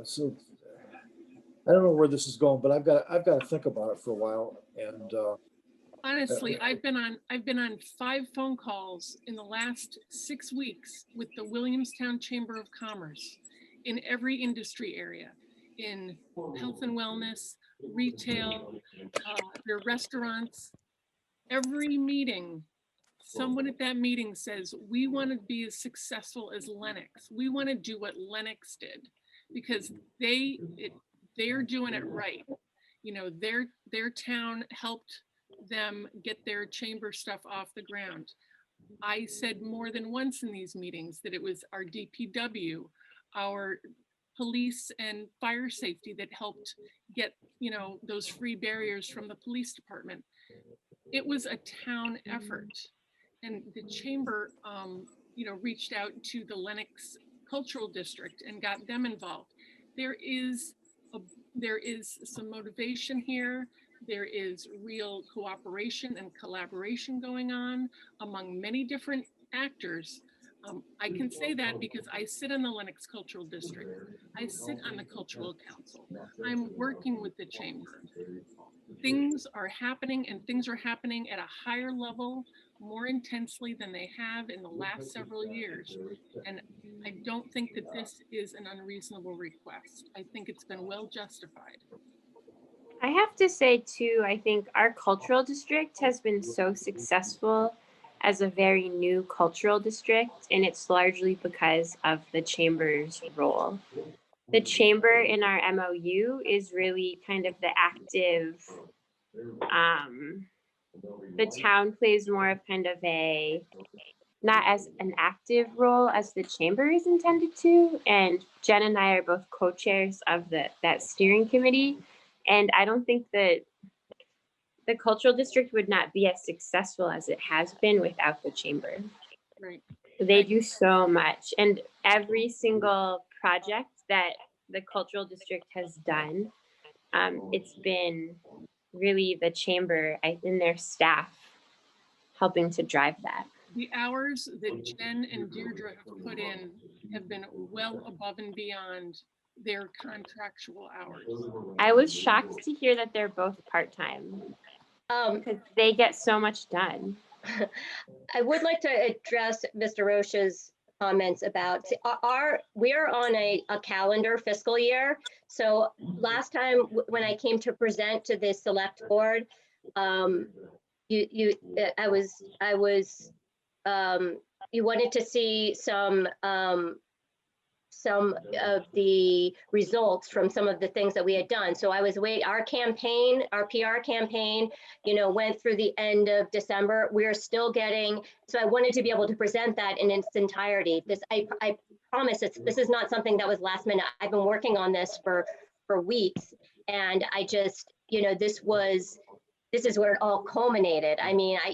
So I don't know where this is going, but I've got to think about it for a while. And honestly, I've been on 5 phone calls in the last 6 weeks with the Williamstown Chamber of Commerce in every industry area, in health and wellness, retail, their restaurants. Every meeting, someone at that meeting says, we want to be as successful as Lenox. We want to do what Lenox did, because they're doing it right. Their town helped them get their chamber stuff off the ground. I said more than once in these meetings that it was our DPW, our police and fire safety that helped get, those free barriers from the police department. It was a town effort. And the chamber, reached out to the Lenox Cultural District and got them involved. There is some motivation here. There is real cooperation and collaboration going on among many different actors. I can say that because I sit in the Lenox Cultural District. I sit on the Cultural Council. I'm working with the chamber. Things are happening, and things are happening at a higher level, more intensely than they have in the last several years. And I don't think that this is an unreasonable request. I think it's been well justified. I have to say too, I think our cultural district has been so successful as a very new cultural district, and it's largely because of the chamber's role. The chamber in our MOU is really kind of the active, the town plays more of kind of not as an active role as the chamber is intended to. And Jen and I are both co-chairs of that steering committee. And I don't think that the cultural district would not be as successful as it has been without the chamber. Right. They do so much. And every single project that the cultural district has done, it's been really the chamber and their staff helping to drive that. The hours that Jen and Deirdre have put in have been well above and beyond their contractual hours. I was shocked to hear that they're both part-time because they get so much done. I would like to address Mr. Rocha's comments about we are on a calendar fiscal year. So last time when I came to present to the select board, you wanted to see some of the results from some of the things that we had done. So I was our campaign, our PR campaign, went through the end of December. We're still getting, so I wanted to be able to present that in its entirety. I promise this is not something that was last minute. I've been working on this for weeks, and I just, this is where it all culminated. I mean, I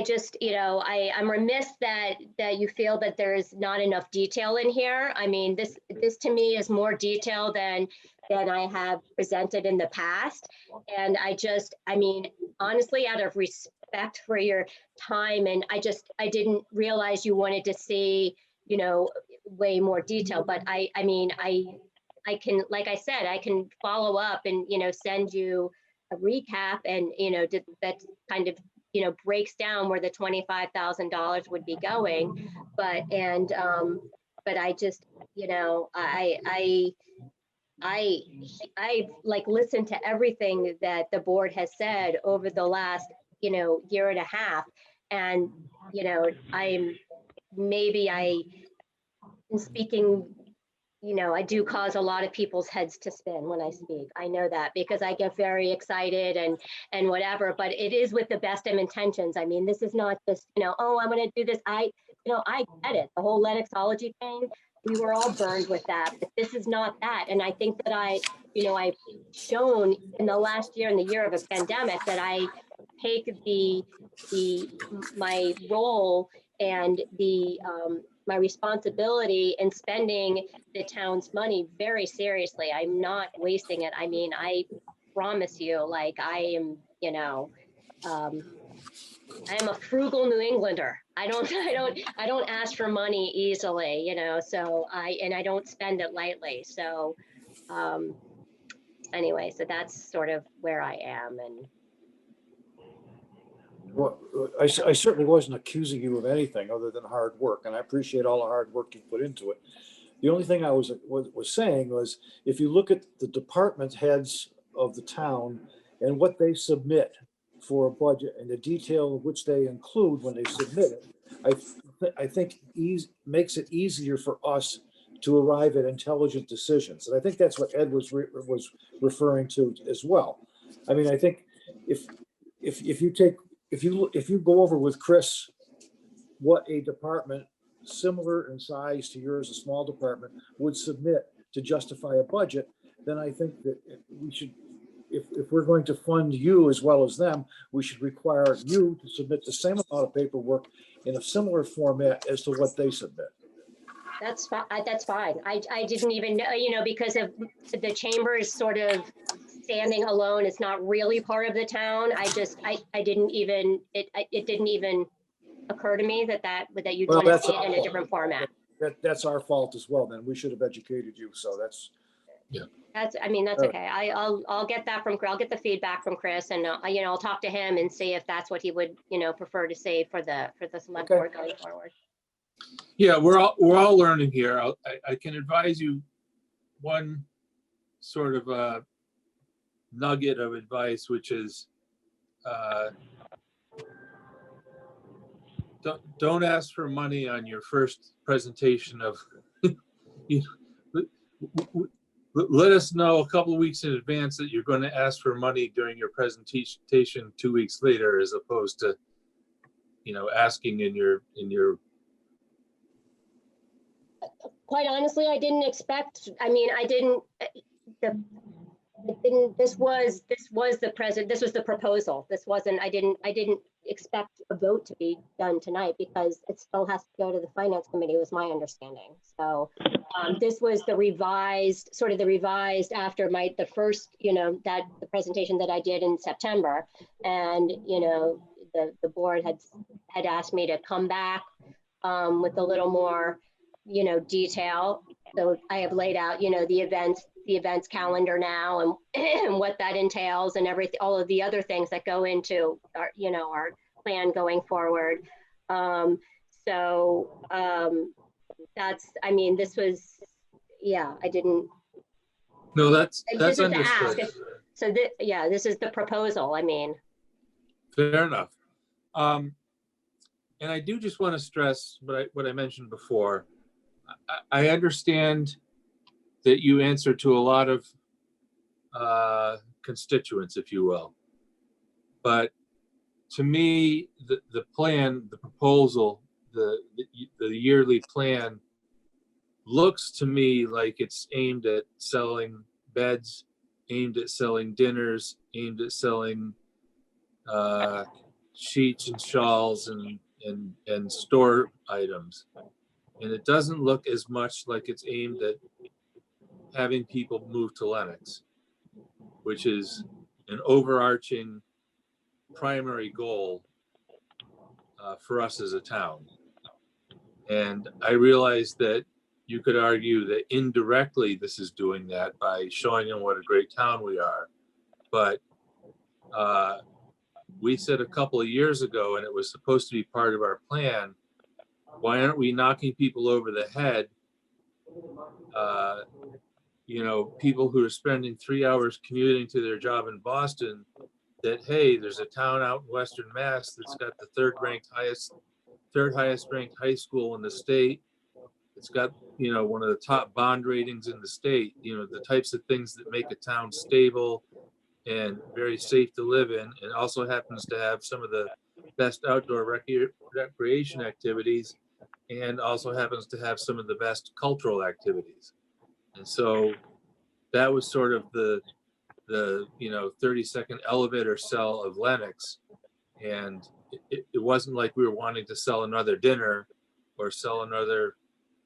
just, I'm remiss that you feel that there's not enough detail in here. I mean, this to me is more detail than I have presented in the past. And I mean, honestly, out of respect for your time, and I didn't realize you wanted to see, way more detail. But I mean, I can, like I said, I can follow up and, send you a recap, and, that kind of, breaks down where the $25,000 would be going. But I just, I like listened to everything that the board has said over the last, year and a half. And, I'm speaking, I do cause a lot of people's heads to spin when I speak. I know that because I get very excited and whatever, but it is with the best of intentions. I mean, this is not just, oh, I'm going to do this. I get it. The whole Lenoxology thing, we were all burned with that, but this is not that. And I think that I've shown in the last year, in the year of a pandemic, that I take my role and my responsibility in spending the town's money very seriously. I'm not wasting it. I mean, I promise you, like, I am, I am a frugal New Englander. I don't ask for money easily, so I don't spend it lightly. So anyway, so that's sort of where I am. And Well, I certainly wasn't accusing you of anything other than hard work, and I appreciate all the hard work you put into it. The only thing I was saying was, if you look at the department heads of the town and what they submit for a budget and the detail of which they include when they submit it, I think makes it easier for us to arrive at intelligent decisions. And I think that's what Ed was referring to as well. I mean, I think if you go over with Chris what a department similar in size to yours, a small department, would submit to justify a budget, then I think that we should, if we're going to fund you as well as them, we should require you to submit the same amount of paperwork in a similar format as to what they submit. that's fine. That's fine. I didn't even know, because of the chamber's sort of standing alone. It's not really part of the town. I didn't even, it didn't even occur to me that you'd want to see it in a different format. That's our fault as well. Then we should have educated you. So that's, yeah. That's okay. I'll get that I'll get the feedback from Chris, and I'll talk to him and see if that's what he would, prefer to say for the select board going forward. Yeah, we're all learning here. I can advise you one sort of nugget of advice, which is don't ask for money on your first presentation of let us know a couple of weeks in advance that you're going to ask for money during your presentation 2 weeks later, as opposed to asking in your Quite honestly, I didn't expect, this was the proposal. This wasn't, I didn't expect a vote to be done tonight, because it still has to go to the finance committee, was my understanding. So this was the revised after the first, the presentation that I did in September. And, the board had asked me to come back with a little more, detail. So I have laid out, the events the events calendar now and, and what that entails and everything, all of the other things that go into our, you know, our plan going forward. That's, I mean, this was, yeah, I didn't. No, that's This is the understood. ask. So yeah, this is the proposal. I mean, Fair enough. And I do just want to stress what I mentioned before. I understand that you answer to a lot of constituents, if you will. But to me, the plan, the proposal, the yearly plan looks to me like it's aimed at selling beds, aimed at selling dinners, aimed at selling sheets and shawls and store items. And it doesn't look as much like it's aimed at having people move to Lenox, which is an overarching primary goal for us as a town. And I realize that you could argue that indirectly this is doing that by showing them what a great town we are. But we said a couple of years ago, and it was supposed to be part of our plan, why aren't we knocking people over the head? You know, people who are spending 3 hours commuting to their job in Boston, that, hey, there's a town out in Western Mass that's got the third highest ranked high school in the state. It's got, you know, one of the top bond ratings in the state, you know, the types of things that make a town stable and very safe to live in. It also happens to have some of the best outdoor recreation activities, and also happens to have some of the best cultural activities. And so that was sort of the 30-second elevator sell of Lenox. And it wasn't like we were wanting to sell another dinner or sell another,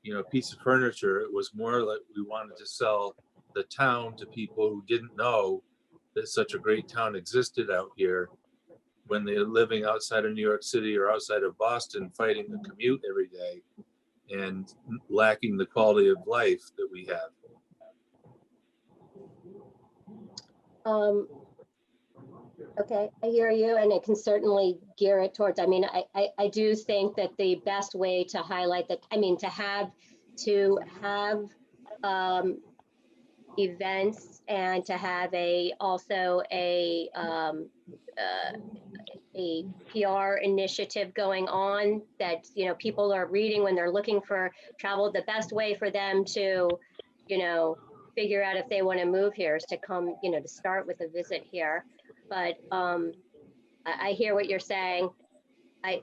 you know, piece of furniture. It was more like we wanted to sell the town to people who didn't know that such a great town existed out here when they're living outside of New York City or outside of Boston, fighting the commute every day and lacking the quality of life that we have. Okay, I hear you, and it can certainly gear it towards, I mean, I do think that the best way to highlight that, I mean, to have events and to have also a PR initiative going on that, you know, people are reading when they're looking for travel. The best way for them to, you know, figure out if they want to move here is to come, you know, to start with a visit here. But I hear what you're saying. I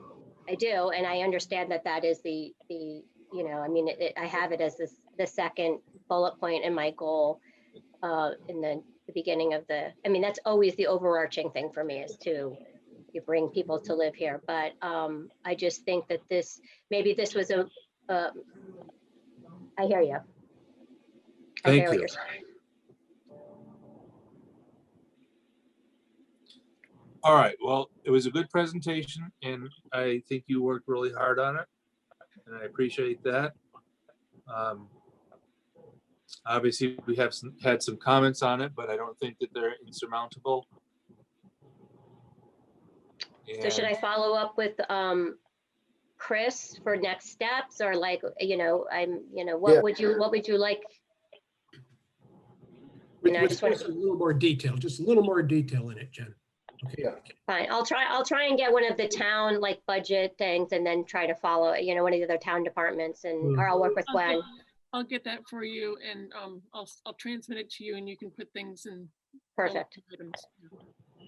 do, and I understand that is the you know, I mean, I have it as the second bullet point in my goal in the beginning of I mean, that's always the overarching thing for me, is to bring people to live here. But I just think that maybe this was I hear you. I hear what you're saying. All right, well, it was a good presentation, and I think you worked really hard on it, and I appreciate that. Obviously, we have had some comments on it, but I don't think that they're insurmountable. So should I follow up with Chris for next steps, or like, you know, what would you like? You know, Just a little more detail, just a little more detail in it, Jen. Okay. Fine. I'll try and get one of the town like budget things, and then try to follow, you know, one of the other town departments, and or I'll work with Gwen. I'll get that for you, and I'll transmit it to you, and you can put things in. Perfect.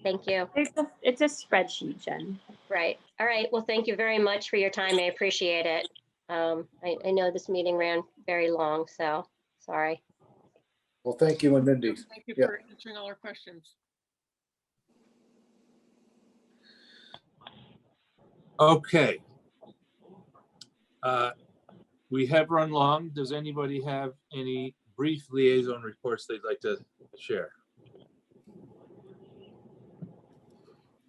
Thank you. It's a spreadsheet, Jen. Right. All right. Well, thank you very much for your time. I appreciate it. I know this meeting ran very long, so sorry. Well, thank you, and Mindy. Thank you for answering all our questions. Okay. We have run long. Does anybody have any brief liaison reports they'd like to share?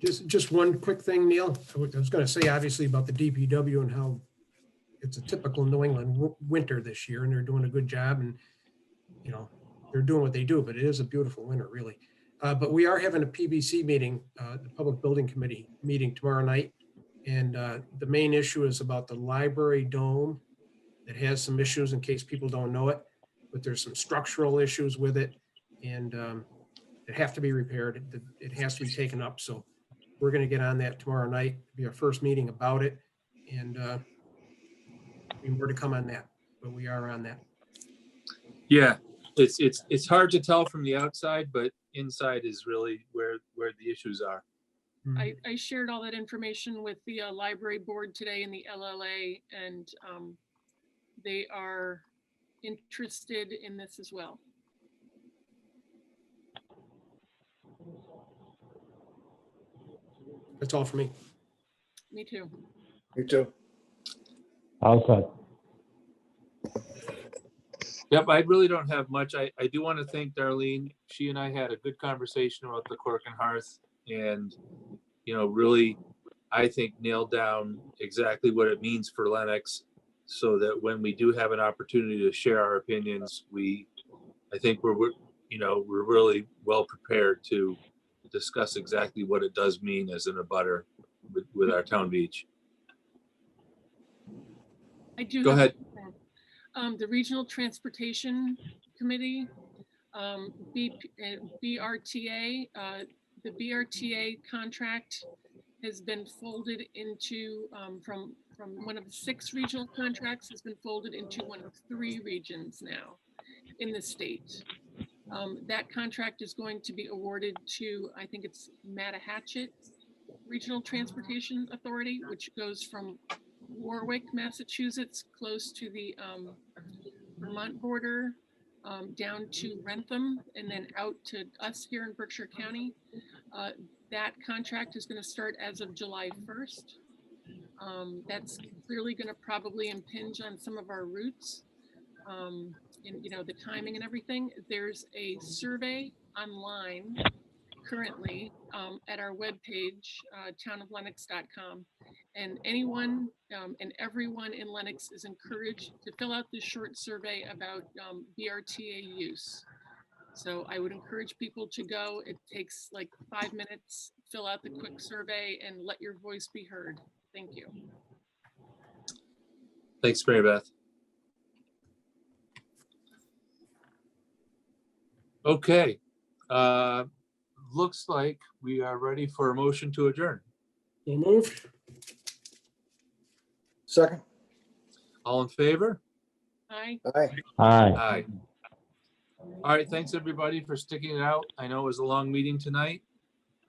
Just one quick thing, Neil. I was going to say, obviously, about the DPW and how it's a typical New England winter this year, and they're doing a good job. And, you know, they're doing what they do, but it is a beautiful winter, really. But we are having a PBC meeting, the Public Building Committee meeting tomorrow night. And the main issue is about the library dome. It has some issues in case people don't know it, but there's some structural issues with it. And it have to be repaired. It has to be taken up. So we're going to get on that tomorrow night. It'll be our first meeting about it. And more to come on that, but we are on that. Yeah, it's hard to tell from the outside, but inside is really where the issues are. I shared all that information with the library board today in the LLA, and they are interested in this as well. That's all for me. Me too. Me too. All set. Yep, I really don't have much. I do want to thank Darlene. She and I had a good conversation about the Cork and Hearth, and really, I think nailed down exactly what it means for Lenox, so that when we do have an opportunity to share our opinions, I think we're really well prepared to discuss exactly what it does mean as an abutter with our town beach. I do. Go ahead. The Regional Transportation Committee, BRTA, the BRTA contract has been folded into, from one of the 6 regional contracts, has been folded into one of 3 regions now in the state. That contract is going to be awarded to, I think it's Mattahatchett Regional Transportation Authority, which goes from Warwick, Massachusetts, close to the Vermont border, down to Rentham, and then out to us here in Berkshire County. That contract is going to start as of July 1st. That's clearly going to probably impinge on some of our routes, and the timing and everything. There's a survey online currently at our webpage, townoflenox.com, and anyone and everyone in Lenox is encouraged to fill out this short survey about BRTA use. So I would encourage people to go. It takes like 5 minutes, fill out the quick survey and let your voice be heard. Thank you. Thanks, Mary Beth. Okay. Looks like we are ready for a motion to adjourn. So moved. Second. All in favor? Aye. Aye. Aye. Aye. All right, thanks everybody for sticking it out. I know it was a long meeting tonight.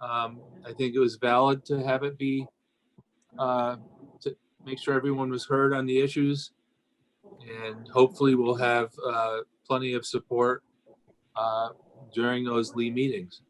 I think it was valid to have it be, to make sure everyone was heard on the issues. And hopefully we'll have plenty of support during those Lee meetings.